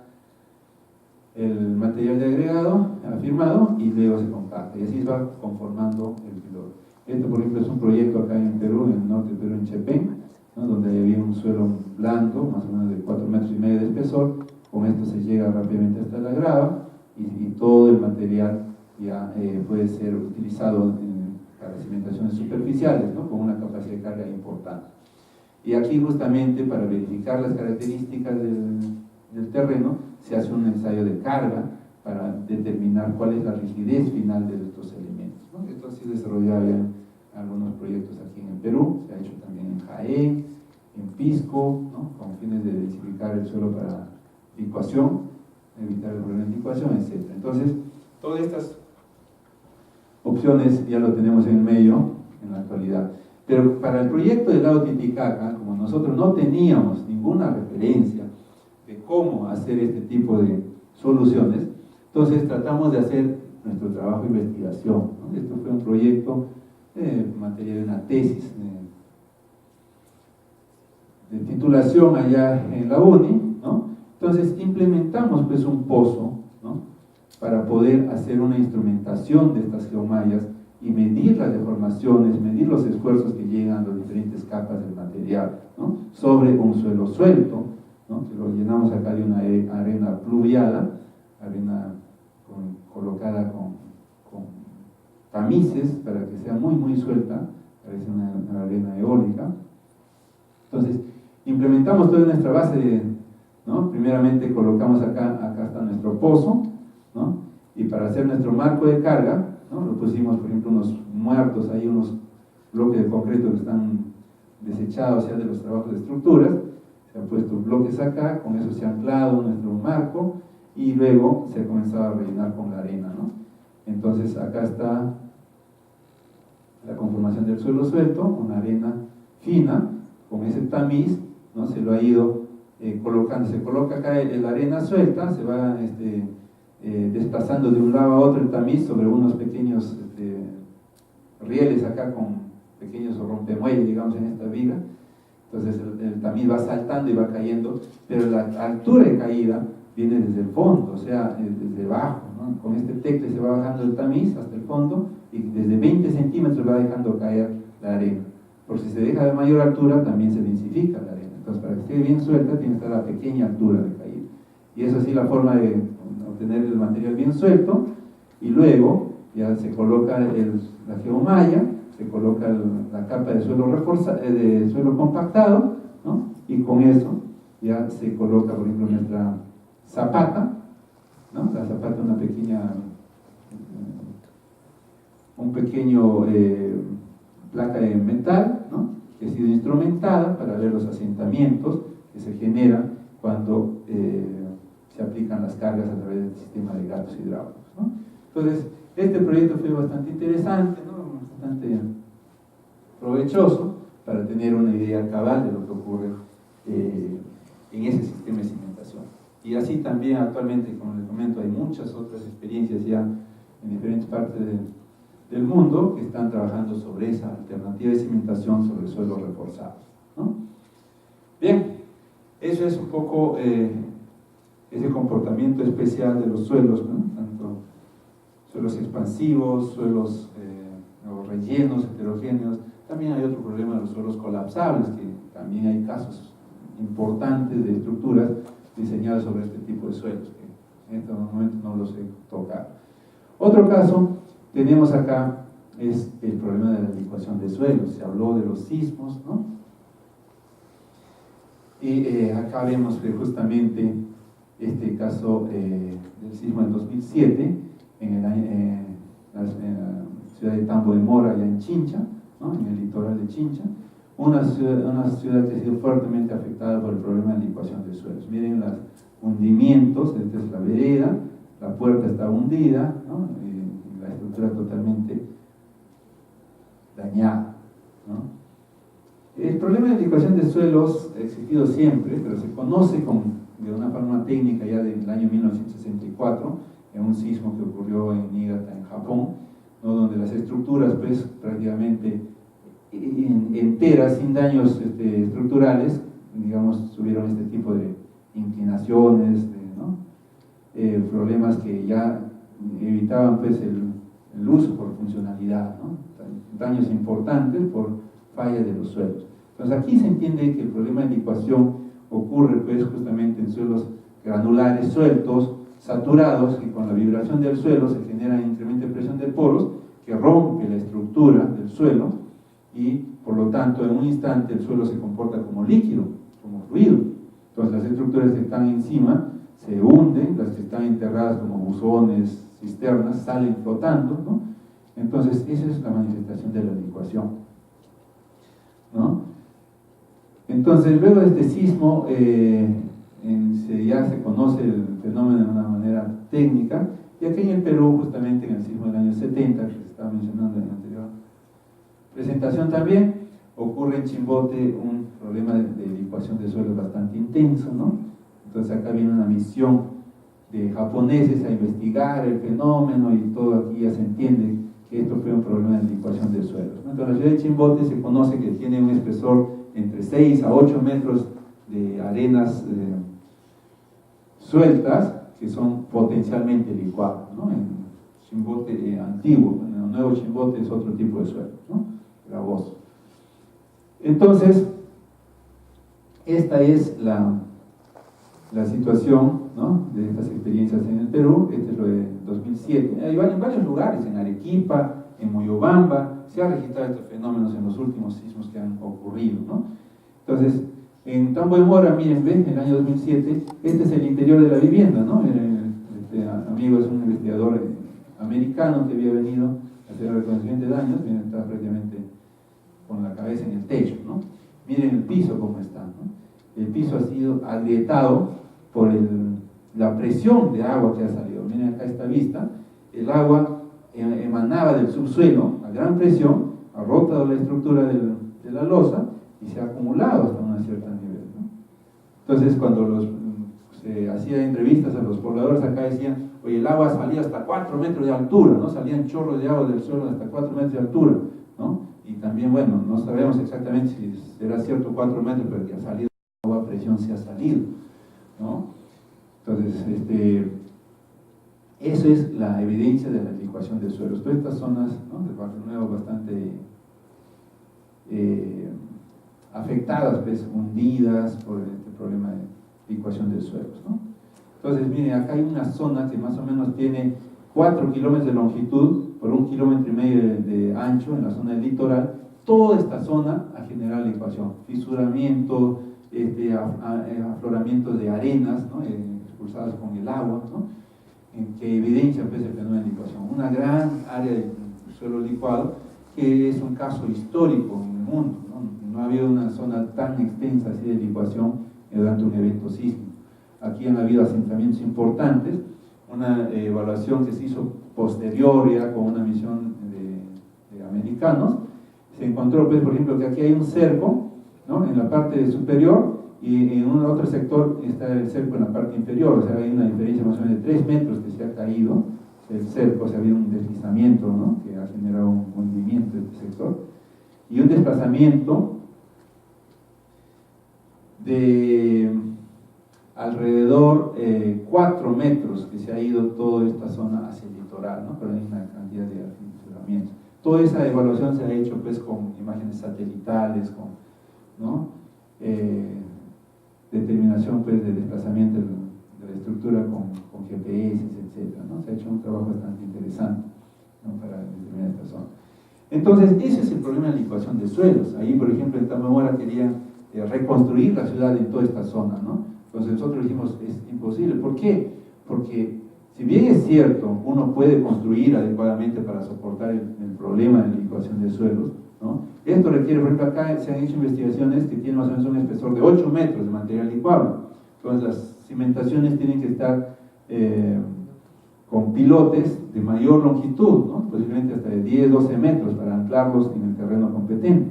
el material de agregado afirmado y luego se compacta y así se va conformando el piloto. Este por ejemplo es un proyecto acá en Perú, en el norte de Perú, en Chepén, ¿no? Donde había un suelo blando, más o menos de 4,5 metros de espesor. Con esto se llega rápidamente hasta la grava y todo el material ya puede ser utilizado para cimentaciones superficiales, ¿no? Con una capacidad de carga importante. Y aquí justamente para verificar las características del terreno se hace un ensayo de carga para determinar cuál es la rigidez final de estos elementos, ¿no? Esto ha sido desarrollado ya en algunos proyectos aquí en el Perú, se ha hecho también en Jaén, en Pisco, ¿no? Con fines de densificar el suelo para licuación, evitar el problema de licuación, etc. Entonces, todas estas opciones ya lo tenemos en el medio en la actualidad. Pero para el proyecto del lago Titicaca, como nosotros no teníamos ninguna referencia de cómo hacer este tipo de soluciones, entonces tratamos de hacer nuestro trabajo de investigación, ¿no? Esto fue un proyecto materia de una tesis de titulación allá en la UNI, ¿no? Entonces implementamos pues un pozo, ¿no? Para poder hacer una instrumentación de estas geomallas y medir las deformaciones, medir los esfuerzos que llegan a las diferentes capas del material, ¿no? Sobre un suelo suelto, ¿no? Que lo llenamos acá de una arena pluviada, arena colocada con tamices para que sea muy suelta, parece una arena eólica. Entonces, implementamos toda nuestra base, ¿no? Primeramente colocamos acá está nuestro pozo, ¿no? Y para hacer nuestro marco de carga, ¿no? Lo pusimos, por ejemplo, unos muertos, ahí unos bloques de concreto que están desechados ya de los trabajos de estructuras, se han puesto bloques acá, con eso se ha anclado nuestro marco y luego se ha comenzado a rellenar con la arena, ¿no? Entonces acá está la conformación del suelo suelto, una arena fina, con ese tamiz, ¿no? Se lo ha ido colocando, se coloca acá la arena suelta, se va desplazando de un lado a otro el tamiz sobre unos pequeños rieles acá con pequeños rompemuelles, digamos, en esta viga. Entonces el tamiz va saltando y va cayendo, pero la altura de caída viene desde el fondo, o sea, desde abajo, ¿no? Con este tecle se va bajando el tamiz hasta el fondo y desde 20 centímetros va dejando caer la arena. Por si se deja de mayor altura, también se densifica la arena. Entonces, para que esté bien suelta, tiene que estar a pequeña altura de caída. Y es así la forma de obtener el material bien suelto, y luego ya se coloca la geomalla, se coloca la capa de suelo de suelo compactado, ¿no? Y con eso ya se coloca, por ejemplo, nuestra zapata, ¿no? La zapata, un pequeño placa de metal, ¿no? Que ha sido instrumentada para ver los asentamientos que se generan cuando se aplican las cargas a través del sistema de gatos hidráulicos, ¿no? Entonces, este proyecto fue bastante interesante, ¿no? Bastante provechoso para tener una idea cabal de lo que ocurre en ese sistema de cimentación. Y así también actualmente, como les comento, hay muchas otras experiencias ya en diferentes partes del mundo que están trabajando sobre esa alternativa de cimentación sobre suelos reforzados, ¿no? Bien, eso es un poco ese comportamiento especial de los suelos, ¿no? Tanto suelos expansivos, suelos rellenos, heterogéneos. También hay otro problema de los suelos colapsables, que también hay casos importantes de estructuras diseñadas sobre este tipo de suelos, que en este momento no los he tocado. Otro caso tenemos acá es el problema de la licuación de suelos. Se habló de los sismos, ¿no? Y acá vemos que justamente este caso del sismo del 2007 en la ciudad de Tambo de Mora, allá en Chincha, ¿no? En el litoral de Chincha, una ciudad que ha sido fuertemente afectada por el problema de licuación de suelos. Miren las hundimientos. Esta es la vereda, la puerta está hundida, ¿no? La estructura totalmente dañada, ¿no? El problema de licuación de suelos ha existido siempre, pero se conoce de una forma técnica ya del año 1964, en un sismo que ocurrió en Niigata, en Japón, ¿no? Donde las estructuras, pues, prácticamente enteras, sin daños estructurales, digamos, tuvieron este tipo de inclinaciones, ¿no? Problemas que ya evitaban, pues, el uso por funcionalidad, ¿no? Daños importantes por falla de los suelos. Entonces aquí se entiende que el problema de licuación ocurre, pues, justamente en suelos granulares sueltos, saturados, que con la vibración del suelo se genera un incremento de presión de poros que rompe la estructura del suelo y por lo tanto en un instante el suelo se comporta como líquido, como fluido. Entonces las estructuras que están encima se hunden, las que están enterradas como buzones, cisternas, salen flotando, ¿no? Entonces esa es la manifestación de la licuación, ¿no? Entonces luego de este sismo ya se conoce el fenómeno de una manera técnica, y aquí en el Perú, justamente en el sismo del año 70, que se estaba mencionando en la anterior presentación también, ocurre en Chimbote un problema de licuación de suelos bastante intenso, ¿no? Entonces acá viene una misión de japoneses a investigar el fenómeno y todo aquí ya se entiende que esto fue un problema de licuación de suelos, ¿no? Entonces la ciudad de Chimbote se conoce que tiene un espesor entre 6 a 8 metros de arenas sueltas que son potencialmente licuadas, ¿no? En Chimbote antiguo, en el nuevo Chimbote es otro tipo de suelo, ¿no? Gravoso. Entonces, esta es la situación, ¿no? De estas experiencias en el Perú. Este es lo de 2007. Hay en varios lugares, en Arequipa, en Moyobamba, se han registrado estos fenómenos en los últimos sismos que han ocurrido, ¿no? Entonces, en Tambo de Mora, miren, ven, en el año 2007, este es el interior de la vivienda, ¿no? Este amigo es un investigador americano que había venido a hacer el reconocimiento de daños, miren, está prácticamente con la cabeza en el techo, ¿no? Miren el piso cómo está, ¿no? El piso ha sido agrietado por la presión de agua que ha salido. Miren acá esta vista, el agua emanaba del subsuelo a gran presión, ha roto la estructura de la losa y se ha acumulado hasta un cierto nivel, ¿no? Entonces cuando se hacían entrevistas a los pobladores acá decían, oye, el agua salía hasta 4 metros de altura, ¿no? Salían chorros de agua del suelo hasta 4 metros de altura, ¿no? Y también, bueno, no sabemos exactamente si será cierto 4 metros, pero que ha salido agua a presión se ha salido, ¿no? Entonces, eso es la evidencia de la licuación de suelos. Todas estas zonas, ¿no? De Barrio Nuevo bastante afectadas, pues, hundidas por este problema de licuación de suelos, ¿no? Entonces, miren, acá hay una zona que más o menos tiene 4 kilómetros de longitud por 1,5 kilómetros de ancho en la zona del litoral. Toda esta zona ha generado licuación, fisuramiento, afloramiento de arenas, ¿no? Expulsadas con el agua, ¿no? Que evidencia, pues, el fenómeno de licuación. Una gran área de suelo licuado que es un caso histórico en el mundo, ¿no? No ha habido una zona tan extensa así de licuación durante un evento sísmico. Aquí han habido asentamientos importantes, una evaluación que se hizo posterior ya con una misión de americanos. Se encontró, pues, por ejemplo, que aquí hay un cerco, ¿no? En la parte superior, y en un otro sector está el cerco en la parte inferior, o sea, hay una diferencia más o menos de 3 metros que se ha caído el cerco, o sea, ha habido un deslizamiento, ¿no? Que ha generado un hundimiento de este sector, y un desplazamiento de alrededor 4 metros que se ha ido toda esta zona hacia el litoral, ¿no? Pero hay una cantidad de afinamientos. Toda esa evaluación se ha hecho, pues, con imágenes satelitales, con, ¿no? Determinación, pues, de desplazamiento de la estructura con GPS, etc., ¿no? Se ha hecho un trabajo bastante interesante, ¿no? Para determinar esta zona. Entonces, ese es el problema de la licuación de suelos. Ahí, por ejemplo, en Tambo de Mora querían reconstruir la ciudad en toda esta zona, ¿no? Entonces nosotros dijimos, es imposible. ¿Por qué? Porque si bien es cierto, uno puede construir adecuadamente para soportar el problema de la licuación de suelos, ¿no? Esto requiere, por ejemplo, acá se han hecho investigaciones que tienen más o menos un espesor de 8 metros de material licuable. Entonces cimentaciones tienen que estar con pilotes de mayor longitud, ¿no? Posiblemente hasta de 10, 12 metros para anclarlos en el terreno competente.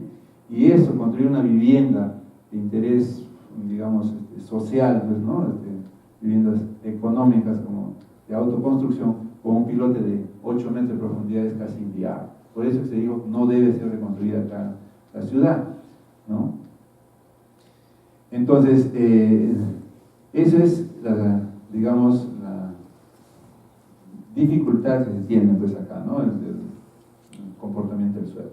Y eso, construir una vivienda de interés, digamos, social, pues, ¿no? Viviendas económicas como de autoconstrucción, con un pilote de 8 metros de profundidad es casi inviable. Por eso se dijo, no debe ser reconstruida acá la ciudad, ¿no? Entonces, esa es digamos, la dificultad que se tiene pues acá, ¿no? El comportamiento del suelo.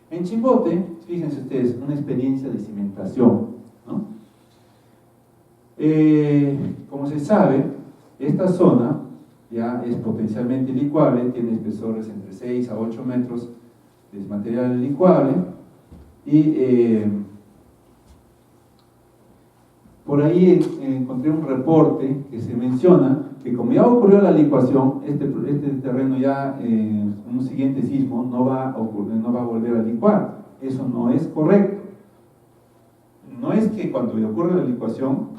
En Chimbote, fíjense ustedes, una experiencia de cimentación, ¿no? Como se sabe, esta zona ya es potencialmente licuable, tiene espesores entre 6 a 8 metros de material licuable y por ahí encontré un reporte que se menciona que como ya ocurrió la licuación, este terreno ya en un siguiente sismo no va a volver a licuar. Eso no es correcto. No es que cuando ocurre la licuación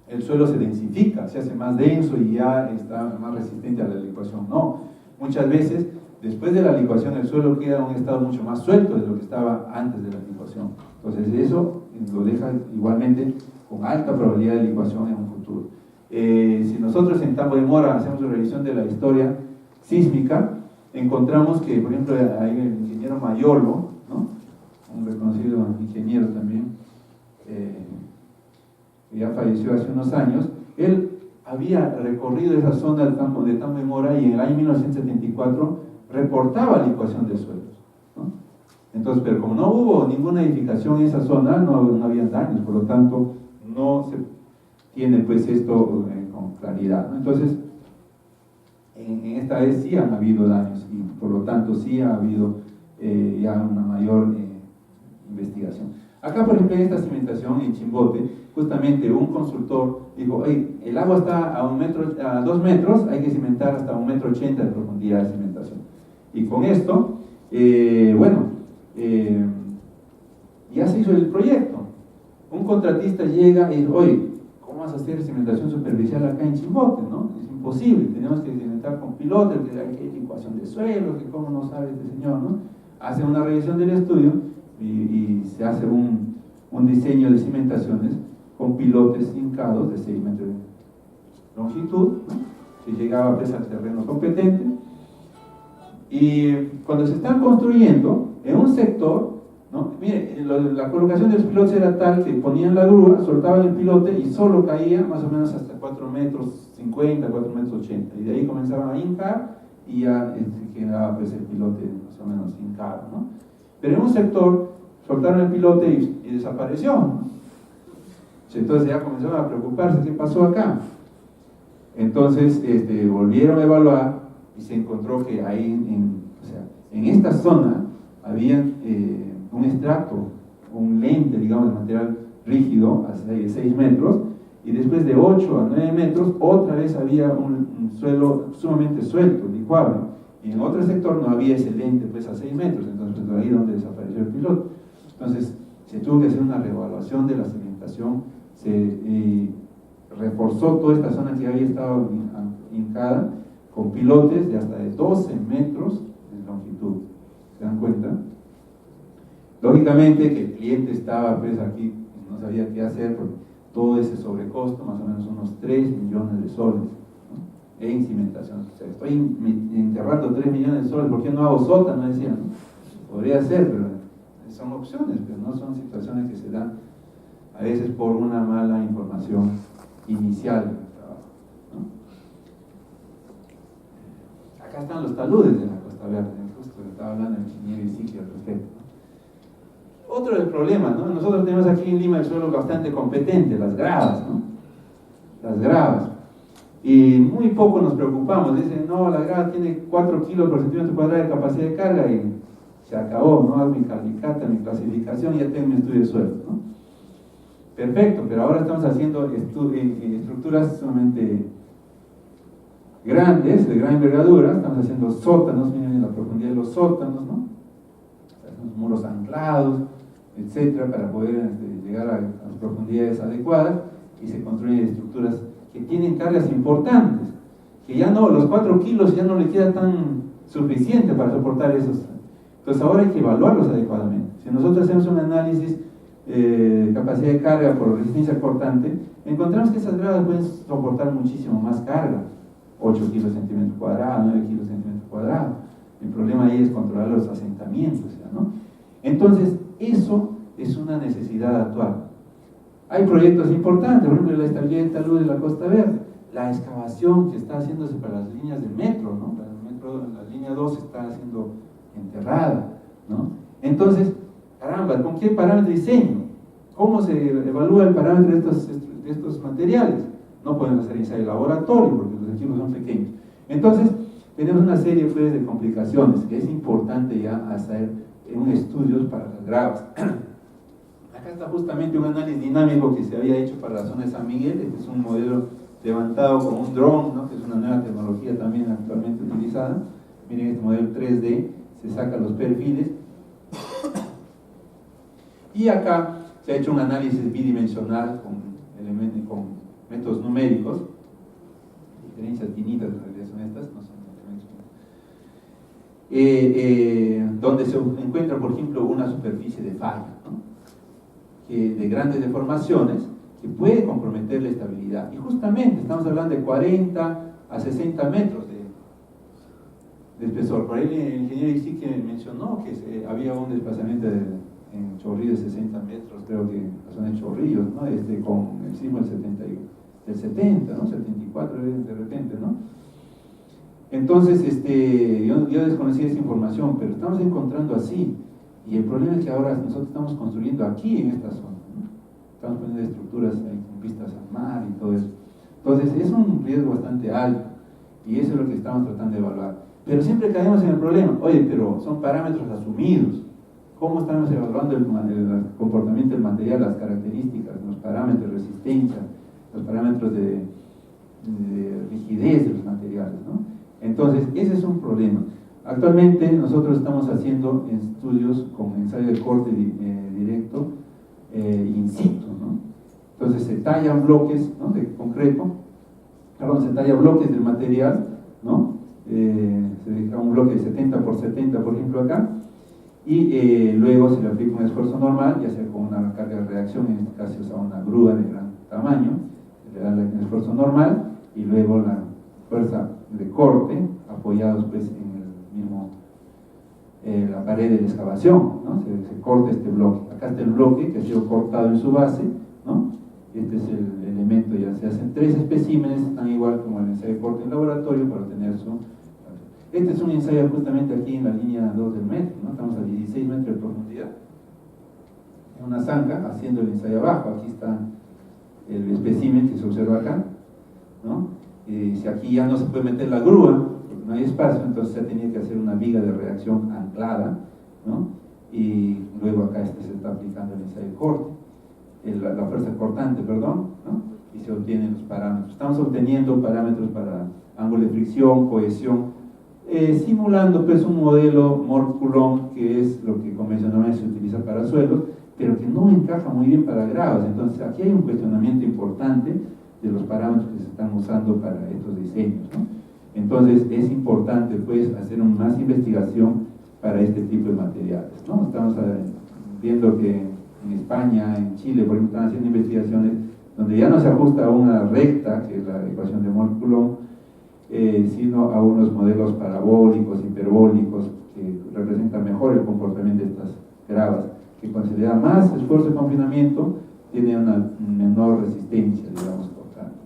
el suelo se densifica, se hace más denso y ya está más resistente a la licuación. No, muchas veces después de la licuación el suelo queda en un estado mucho más suelto de lo que estaba antes de la licuación. Entonces eso lo deja igualmente con alta probabilidad de licuación en un futuro. Si nosotros en Tambo de Mora hacemos una revisión de la historia sísmica, encontramos que, por ejemplo, hay el ingeniero Mayolo, ¿no? Un reconocido ingeniero también, que ya falleció hace unos años. Él había recorrido esa zona de Tambo de Mora y en el año 1974 reportaba licuación de suelos, ¿no? Entonces, pero como no hubo ninguna edificación en esa zona, no había daños, por lo tanto no se tiene pues esto con claridad, ¿no? Entonces, en esta vez sí han habido daños y por lo tanto sí ha habido ya una mayor investigación. Acá, por ejemplo, en esta cimentación en Chimbote, justamente un consultor dijo, hey, el agua está a 2 metros, hay que cimentar hasta 1,80 metros de profundidad de cimentación. Y con esto, ya se hizo el proyecto. Un contratista llega y dice, oye, ¿cómo vas a hacer cimentación superficial acá en Chimbote, no? Es imposible, tenemos que cimentar con pilotes, que hay licuación de suelo, que cómo no sabe este señor, ¿no? Hace una revisión del estudio y se hace un diseño de cimentaciones con pilotes hincados de 6 metros de longitud, ¿no? Se llegaba pues al terreno competente y cuando se están construyendo en un sector, ¿no? Mire, la colocación de los pilotes era tal que ponían la grúa, soltaban el pilote y solo caía más o menos hasta 4,50 metros, 4,80 metros, y de ahí comenzaban a hincar y ya quedaba pues el pilote más o menos hincado, ¿no? Pero en un sector soltaron el pilote y desapareció, ¿no? Entonces ya comenzaron a preocuparse, ¿qué pasó acá? Entonces volvieron a evaluar y se encontró que ahí en esta zona había un extracto, un lente, digamos, de material rígido, de 6 metros, y después de 8 a 9 metros, otra vez había un suelo sumamente suelto, licuable, y en otro sector no había ese lente, pues a 6 metros, entonces ahí donde desapareció el piloto. Entonces se tuvo que hacer una reevaluación de la cimentación, se reforzó toda esta zona que había estado hincada con pilotes de hasta de 12 metros de longitud. ¿Se dan cuenta? Lógicamente que el cliente estaba pues aquí, no sabía qué hacer por todo ese sobrecosto, más o menos unos 3 millones de soles, ¿no? En cimentación. O sea, estoy enterrando 3 millones de soles, ¿por qué no hago sótano? Decían, ¿no? Podría ser, pero son opciones, pero no son situaciones que se dan a veces por una mala información inicial del trabajo, ¿no? Acá están los taludes de la Costa Verde, justo que estaba hablando el ingeniero Isidro al respecto. Otro del problema, ¿no? Nosotros tenemos aquí en Lima el suelo bastante competente, las gravas, ¿no? Las gravas. Y muy poco nos preocupamos, dicen, no, la grava tiene 4 kilos por centímetro cuadrado de capacidad de carga y se acabó, ¿no? Hago mi calicata, mi clasificación y ya tengo mi estudio de suelo, ¿no? Perfecto, pero ahora estamos haciendo estructuras sumamente grandes, de gran envergadura, estamos haciendo sótanos, miren la profundidad de los sótanos, ¿no? Hacemos muros anclados, etcétera, para poder llegar a las profundidades adecuadas y se construyen estructuras que tienen cargas importantes, que ya no, los 4 kilos ya no le queda tan suficiente para soportar esos. Entonces ahora hay que evaluarlos adecuadamente. Si nosotros hacemos un análisis de capacidad de carga por resistencia cortante, encontramos que esas gravas pueden soportar muchísimo más carga, 8 kilos centímetro cuadrado, 9 kilos centímetro cuadrado. El problema ahí es controlar los asentamientos, ¿no? Entonces, eso es una necesidad actual. Hay proyectos importantes, por ejemplo, la estabilidad de talud de la Costa Verde, la excavación que está haciéndose para las líneas del metro, ¿no? La línea 2 está siendo enterrada, ¿no? Entonces, caramba, ¿con qué parámetro de diseño? ¿Cómo se evalúa el parámetro de estos materiales? No podemos hacer ensayo de laboratorio porque los equipos son pequeños. Entonces, tenemos una serie pues, de complicaciones que es importante ya hacer un estudio para las gravas. Acá está justamente un análisis dinámico que se había hecho para la zona de San Miguel. Este es un modelo levantado con un dron, ¿no? Que es una nueva tecnología también actualmente utilizada. Miren este modelo 3D, se sacan los perfiles. Y acá se ha hecho un análisis bidimensional con métodos numéricos, diferencias finitas en realidad son estas, no son donde se encuentra, por ejemplo, una superficie de falla, ¿no? De grandes deformaciones que puede comprometer la estabilidad. Y justamente estamos hablando de 40 a 60 metros de espesor. Por ahí el ingeniero Ixique mencionó que había un desplazamiento en Chorrillos de 60 metros, creo que la zona de Chorrillos, ¿no? Con el sismo del 70, ¿no? 74 de repente, ¿no? Entonces, yo desconocí esa información, pero estamos encontrando así. Y el problema es que ahora nosotros estamos construyendo aquí en esta zona, ¿no? Estamos poniendo estructuras ahí con vistas al mar y todo eso. Entonces, es un riesgo bastante alto y eso es lo que estamos tratando de evaluar. Pero siempre caemos en el problema, oye, pero son parámetros asumidos. ¿Cómo estamos evaluando el comportamiento del material, las características, los parámetros de resistencia, los parámetros de rigidez de los materiales, ¿no? Entonces, ese es un problema. Actualmente nosotros estamos haciendo estudios con ensayo de corte directo in situ, ¿no? Entonces se tallan bloques, ¿no? De concreto, se talla bloques del material, ¿no? Se deja un bloque de 70 por 70, por ejemplo, acá, y luego se le aplica un esfuerzo normal, ya sea con una carga de reacción, en este caso es a una grúa de gran tamaño, se le da el esfuerzo normal y luego la fuerza de corte, apoyados pues en el mismo, la pared de la excavación, ¿no? Se corta este bloque. Acá está el bloque que ha sido cortado en su base, ¿no? Este es el elemento, ya se hacen 3 especímenes, tan igual como el ensayo de corte en laboratorio para obtener su... Este es un ensayo justamente aquí en la línea 2 del metro, ¿no? Estamos a 16 metros de profundidad. En una zanja, haciendo el ensayo abajo. Aquí está el espécimen que se observa acá, ¿no? Si aquí ya no se puede meter la grúa, porque no hay espacio, entonces se ha tenido que hacer una viga de reacción anclada, ¿no? Y luego acá se está aplicando el ensayo de corte, la fuerza cortante, perdón, ¿no? Y se obtienen los parámetros. Estamos obteniendo parámetros para ángulo de fricción, cohesión, simulando pues un modelo Mohr-Coulomb, que es lo que convencionalmente se utiliza para suelos, pero que no encaja muy bien para gravas. Entonces aquí hay un cuestionamiento importante de los parámetros que se están usando para estos diseños, ¿no? Entonces es importante pues hacer más investigación para este tipo de materiales, ¿no? Estamos viendo que en España, en Chile, por ejemplo, están haciendo investigaciones donde ya no se ajusta a una recta, que es la ecuación de Mohr-Coulomb, sino a unos modelos parabólicos, hiperbólicos, que representan mejor el comportamiento de estas gravas, que considera más esfuerzo de confinamiento, tiene una menor resistencia, digamos,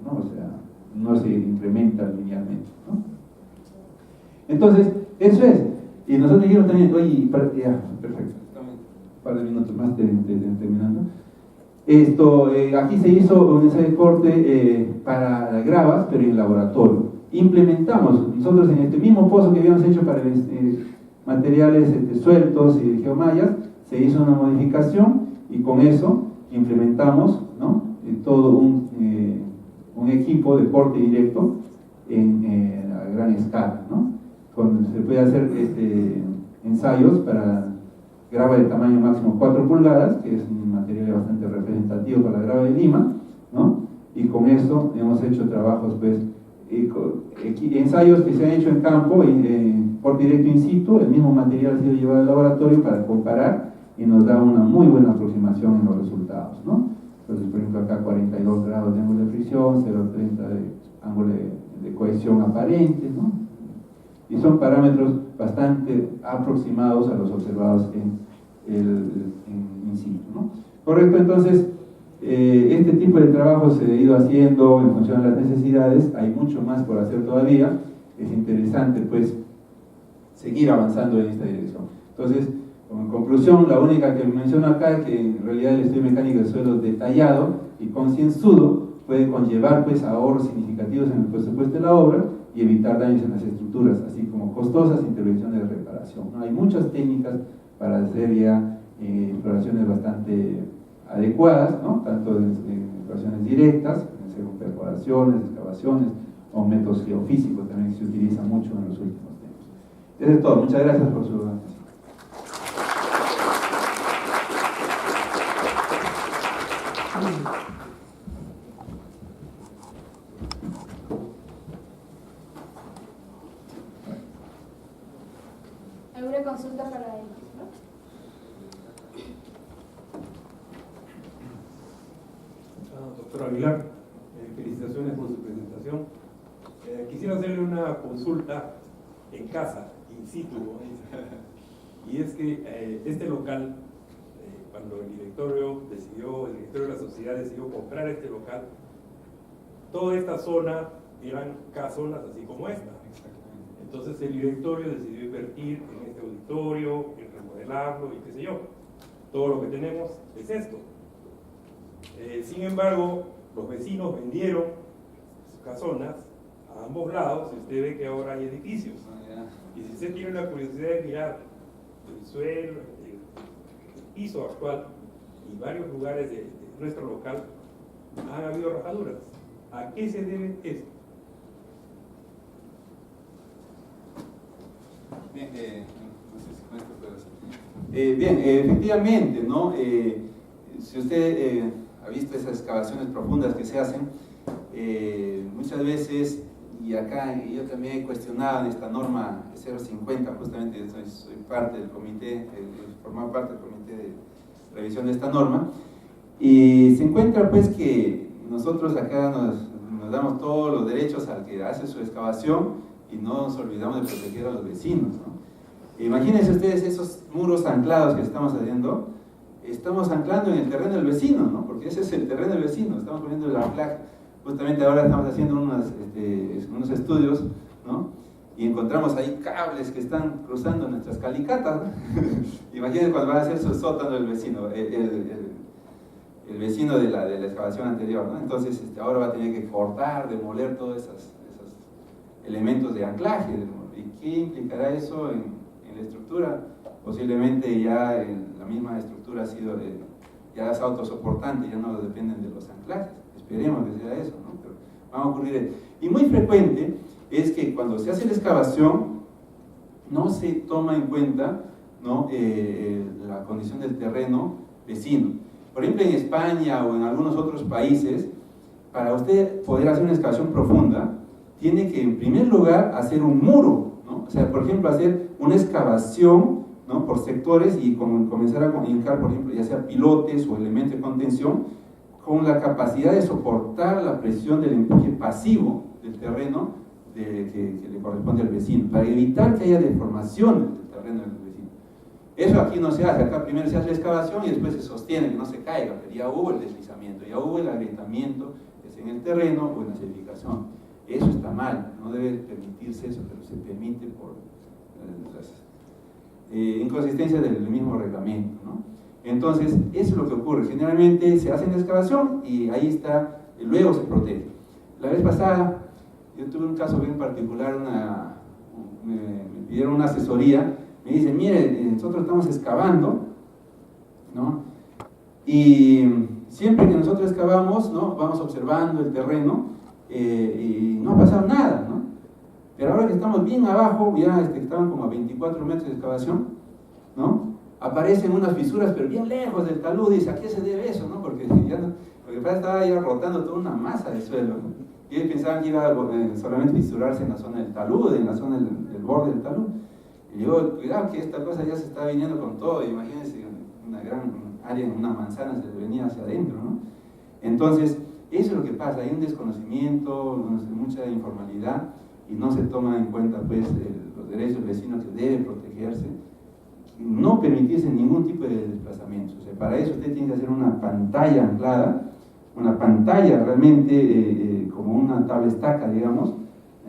¿no? O sea, no se incrementa linealmente, ¿no? Entonces, eso es. Y nosotros dijimos también, oye, ya, perfecto, un par de minutos más terminando. Aquí se hizo un ensayo de corte para las gravas, pero en laboratorio. Implementamos, nosotros en este mismo pozo que habíamos hecho para materiales sueltos y geomallas, se hizo una modificación y con eso implementamos, ¿no? Todo un equipo de corte directo a gran escala, ¿no? Donde se puede hacer ensayos para grava de tamaño máximo 4 pulgadas, que es un material bastante representativo para la grava de Lima, ¿no? y con esto hemos hecho trabajos, pues, ensayos que se han hecho en campo, por directo in situ. El mismo material ha sido llevado al laboratorio para comparar y nos da una muy buena aproximación en los resultados, ¿no? Entonces, por ejemplo, acá 42 grados de ángulo de fricción, 0,30 de ángulo de cohesión aparente, ¿no? Y son parámetros bastante aproximados a los observados in situ, ¿no? Correcto, entonces, este tipo de trabajo se ha ido haciendo en función de las necesidades. Hay mucho más por hacer todavía. Es interesante, pues, seguir avanzando en esta dirección. Entonces, como conclusión, la única que menciono acá es que en realidad el estudio mecánico de suelo detallado y concienzudo puede conllevar, pues, ahorros significativos en el presupuesto de la obra y evitar daños en las estructuras, así como costosas intervenciones de reparación, ¿no? Hay muchas técnicas para hacer ya exploraciones bastante adecuadas, ¿no? Tanto en exploraciones directas, en perforaciones, excavaciones, o métodos geofísicos también que se utilizan mucho en los últimos tiempos. Eso es todo. Muchas gracias por su atención. ¿Alguna consulta para ellos? Doctor Aguilar, felicitaciones por su presentación. Quisiera hacerle una consulta en casa, in situ, y es que este local, cuando el directorio de la sociedad decidió comprar este local, toda esta zona eran casonas así como esta. Entonces el directorio decidió invertir en este auditorio, en remodelarlo y qué sé yo. Todo lo que tenemos es esto. Sin embargo, los vecinos vendieron sus casonas a ambos lados y usted ve que ahora hay edificios. Y si usted tiene la curiosidad de mirar el suelo, el piso actual y varios lugares de nuestro local, han habido rajaduras. ¿A qué se debe esto? Bien, no sé si con esto puedo hacer. Bien, efectivamente, ¿no? Si usted ha visto esas excavaciones profundas que se hacen, muchas veces, y acá yo también he cuestionado en esta norma 050, justamente yo soy parte del comité, formaba parte del comité de revisión de esta norma, y se encuentra pues que nosotros acá nos damos todos los derechos al que hace su excavación y no nos olvidamos de proteger a los vecinos, ¿no? Imagínense ustedes esos muros anclados que estamos haciendo. Estamos anclando en el terreno del vecino, ¿no? Porque ese es el terreno del vecino, estamos poniendo el anclaje. Justamente ahora estamos haciendo unos estudios, ¿no? Y encontramos ahí cables que están cruzando nuestras calicatas, ¿no? Imagínense cuando va a hacer su sótano el vecino, el vecino de la excavación anterior, ¿no? Entonces ahora va a tener que cortar, demoler todos esos elementos de anclaje. ¿Y qué implicará eso en la estructura? Posiblemente ya la misma estructura ha sido ya es autosoportante, ya no dependen de los anclajes. Esperemos que sea eso, ¿no? Pero va a ocurrir. Y muy frecuente es que cuando se hace la excavación no se toma en cuenta, ¿no? La condición del terreno vecino. Por ejemplo, en España o en algunos otros países, para usted poder hacer una excavación profunda, tiene que en primer lugar hacer un muro, ¿no? O sea, por ejemplo, hacer una excavación, ¿no? Por sectores y comenzar a comunicar, por ejemplo, ya sea pilotes o elementos de contención, con la capacidad de soportar la presión del empuje pasivo del terreno que le corresponde al vecino, para evitar que haya deformación del terreno del vecino. Eso aquí no se hace. Acá primero se hace la excavación y después se sostiene que no se caiga, pero ya hubo el deslizamiento, ya hubo el agrietamiento, es en el terreno o en la edificación. Eso está mal, no debe permitirse eso, pero se permite por las inconsistencias del mismo reglamento, ¿no? Entonces, eso es lo que ocurre. Generalmente se hace la excavación y ahí está, y luego se protege. La vez pasada, yo tuve un caso bien particular, me pidieron una asesoría, me dicen, mire, nosotros estamos excavando, ¿no? Y siempre que nosotros excavamos, ¿no? Vamos observando el terreno y no ha pasado nada, ¿no? Pero ahora que estamos bien abajo, ya estaban como a 24 metros de excavación, ¿no? Aparecen unas fisuras, pero bien lejos del talud, y dice, ¿a qué se debe eso, no? Porque Lo que pasa es que estaba ya rotando toda una masa de suelo. Y ellos pensaban que iba a solamente fisurarse en la zona del talud, en la zona del borde del talud. Y yo, cuidado que esta cosa ya se está viniendo con todo. Imagínense, una gran área, una manzana se venía hacia adentro, ¿no? Entonces, eso es lo que pasa, hay un desconocimiento, mucha informalidad y no se toma en cuenta pues los derechos del vecino que debe protegerse, no permitirse ningún tipo de desplazamiento. O sea, para eso usted tiene que hacer una pantalla anclada, una pantalla realmente como una tabla estaca, digamos,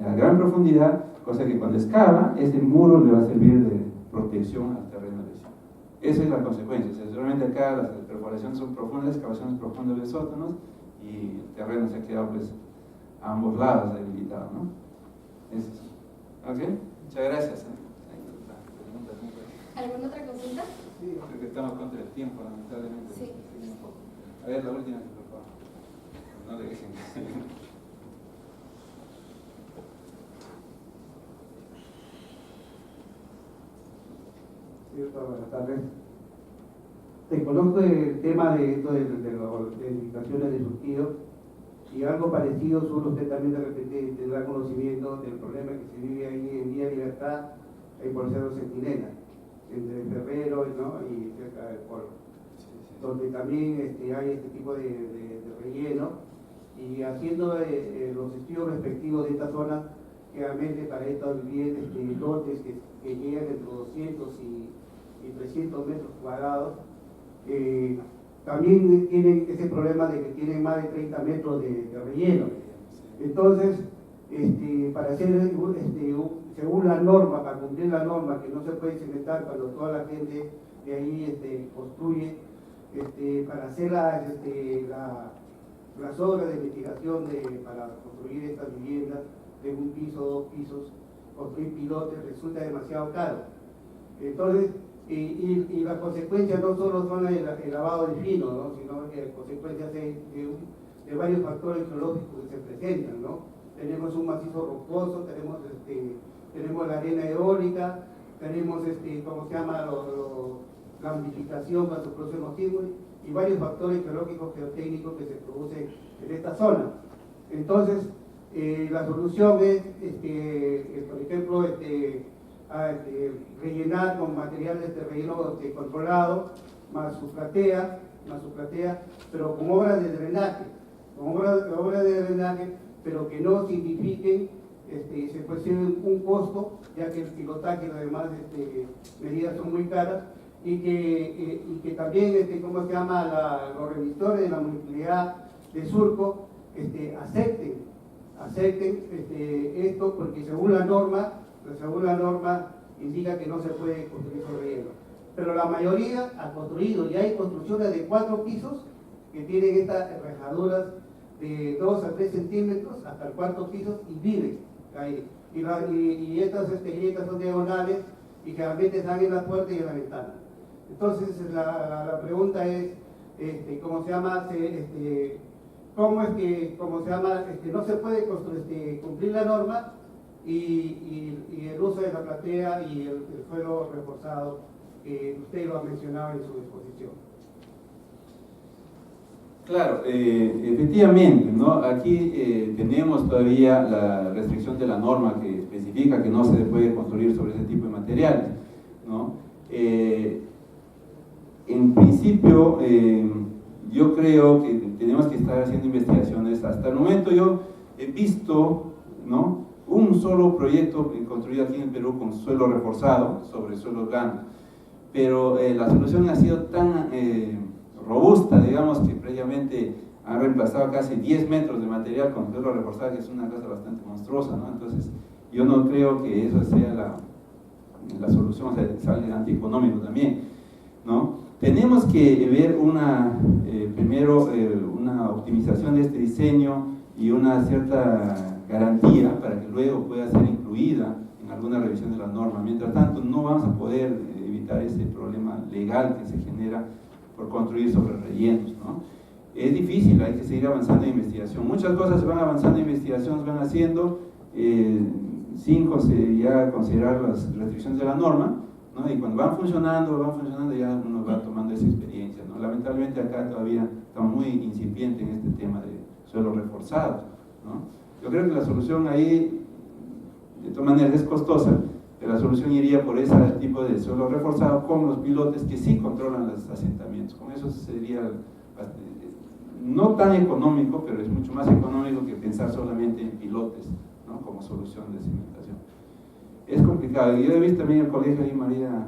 a gran profundidad, cosa que cuando excava, ese muro le va a servir de protección al terreno del vecino. Esa es la consecuencia. O sea, realmente acá las perforaciones son profundas, excavaciones profundas de sótanos, y el terreno se ha quedado pues a ambos lados debilitado, ¿no? Eso. ¿Ok? Muchas gracias. ¿Alguna otra consulta? Sí, creo que estamos contra el tiempo, lamentablemente. Sí. A ver, la última, por favor. No le dejen. Sí, buenas tardes. Te conozco el tema de esto de las edificaciones de surtido, y algo parecido, solo usted también de repente tendrá conocimiento del problema que se vive ahí en Vía Libertad, ahí por Cerro Centinela, entre Ferrero, ¿no?, y cerca del pueblo, donde también hay este tipo de relleno, y haciendo los estudios respectivos de esta zona, realmente para estos lotes que llegan entre 200 y 300 metros cuadrados, también tienen ese problema de que tienen más de 30 metros de relleno. Entonces, para hacer, según la norma, para cumplir la norma, que no se puede cementar cuando toda la gente de ahí construye, para hacer las obras de mitigación para construir estas viviendas de un piso, 2 pisos, construir pilotes, resulta demasiado caro. Entonces, y las consecuencias no solo son el lavado del fino, ¿no?, sino que consecuencias de varios factores geológicos que se presentan, ¿no? Tenemos un macizo rocoso, tenemos la arena eólica, tenemos ¿cómo se llama? La amplificación para su próximo sismos, y varios factores geológicos geotécnicos que se producen en esta zona. Entonces, la solución es, por ejemplo, rellenar con materiales de relleno controlado, más su platea, pero con obras de drenaje, pero que no signifiquen se percibe un costo, ya que el pilotaje y las demás medidas son muy caras, y que también ¿cómo se llama? Los revisores de la municipalidad de Surco acepten esto, porque según la norma indica que no se puede construir sobre hielo. Pero la mayoría ha construido, y hay construcciones de 4 pisos que tienen estas rejaduras de 2 a 3 centímetros hasta el 4º piso, y viven ahí. Y estas grietas son diagonales y generalmente están en la puerta y en la ventana. Entonces la pregunta es, ¿cómo se llama? ¿Cómo es que, no se puede cumplir la norma y el uso de la platea y el suelo reforzado, que usted lo ha mencionado en su exposición? Claro, efectivamente, ¿no? Aquí tenemos todavía la restricción de la norma que especifica que no se puede construir sobre ese tipo de materiales, ¿no? En principio, yo creo que tenemos que estar haciendo investigaciones. Hasta el momento yo he visto, ¿no?, un solo proyecto construido aquí en el Perú con suelo reforzado sobre suelo blando, pero la solución ha sido tan robusta, digamos, que previamente han reemplazado casi 10 metros de material con suelo reforzado, que es una cosa bastante monstruosa, ¿no? Entonces yo no creo que eso sea la solución, o sea, sale antieconómico también, ¿no? Tenemos que ver primero una optimización de este diseño y una cierta garantía para que luego pueda ser incluida en alguna revisión de la norma. Mientras tanto, no vamos a poder evitar ese problema legal que se genera por construir sobre rellenos, ¿no? Es difícil, hay que seguir avanzando en investigación. Muchas cosas se van avanzando en investigación, se van haciendo sin ya considerar las restricciones de la norma, ¿no? Y cuando van funcionando, ya uno va tomando esa experiencia, ¿no? Lamentablemente acá todavía estamos muy incipientes en este tema de suelos reforzados, ¿no? Yo creo que la solución ahí, de todas maneras, es costosa, pero la solución iría por ese tipo de suelo reforzado con los pilotes que sí controlan los asentamientos. Con eso sería no tan económico, pero es mucho más económico que pensar solamente en pilotes, ¿no? Como solución de cimentación. Es complicado. Yo he visto también el colegio ahí, María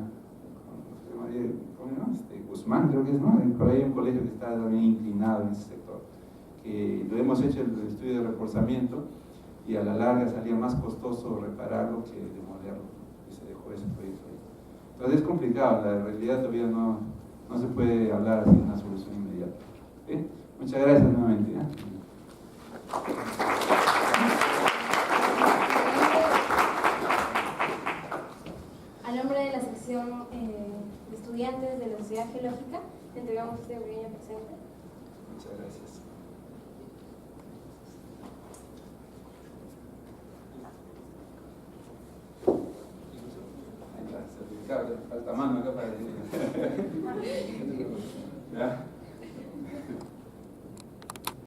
Guzmán, creo que es, ¿no? Por ahí hay un colegio que está también inclinado en ese sector. Que lo hemos hecho el estudio de reforzamiento y a la larga salía más costoso repararlo que demolerlo. Y se dejó ese proyecto ahí. Entonces es complicado, la realidad todavía no se puede hablar así de una solución inmediata. ¿Sí? Muchas gracias nuevamente. ¿eh? A nombre de la sección de estudiantes de la Sociedad Geológica, le entregamos este pequeño presente. Muchas gracias. Ahí está, certificado, falta mano acá para decir. ¿Ya?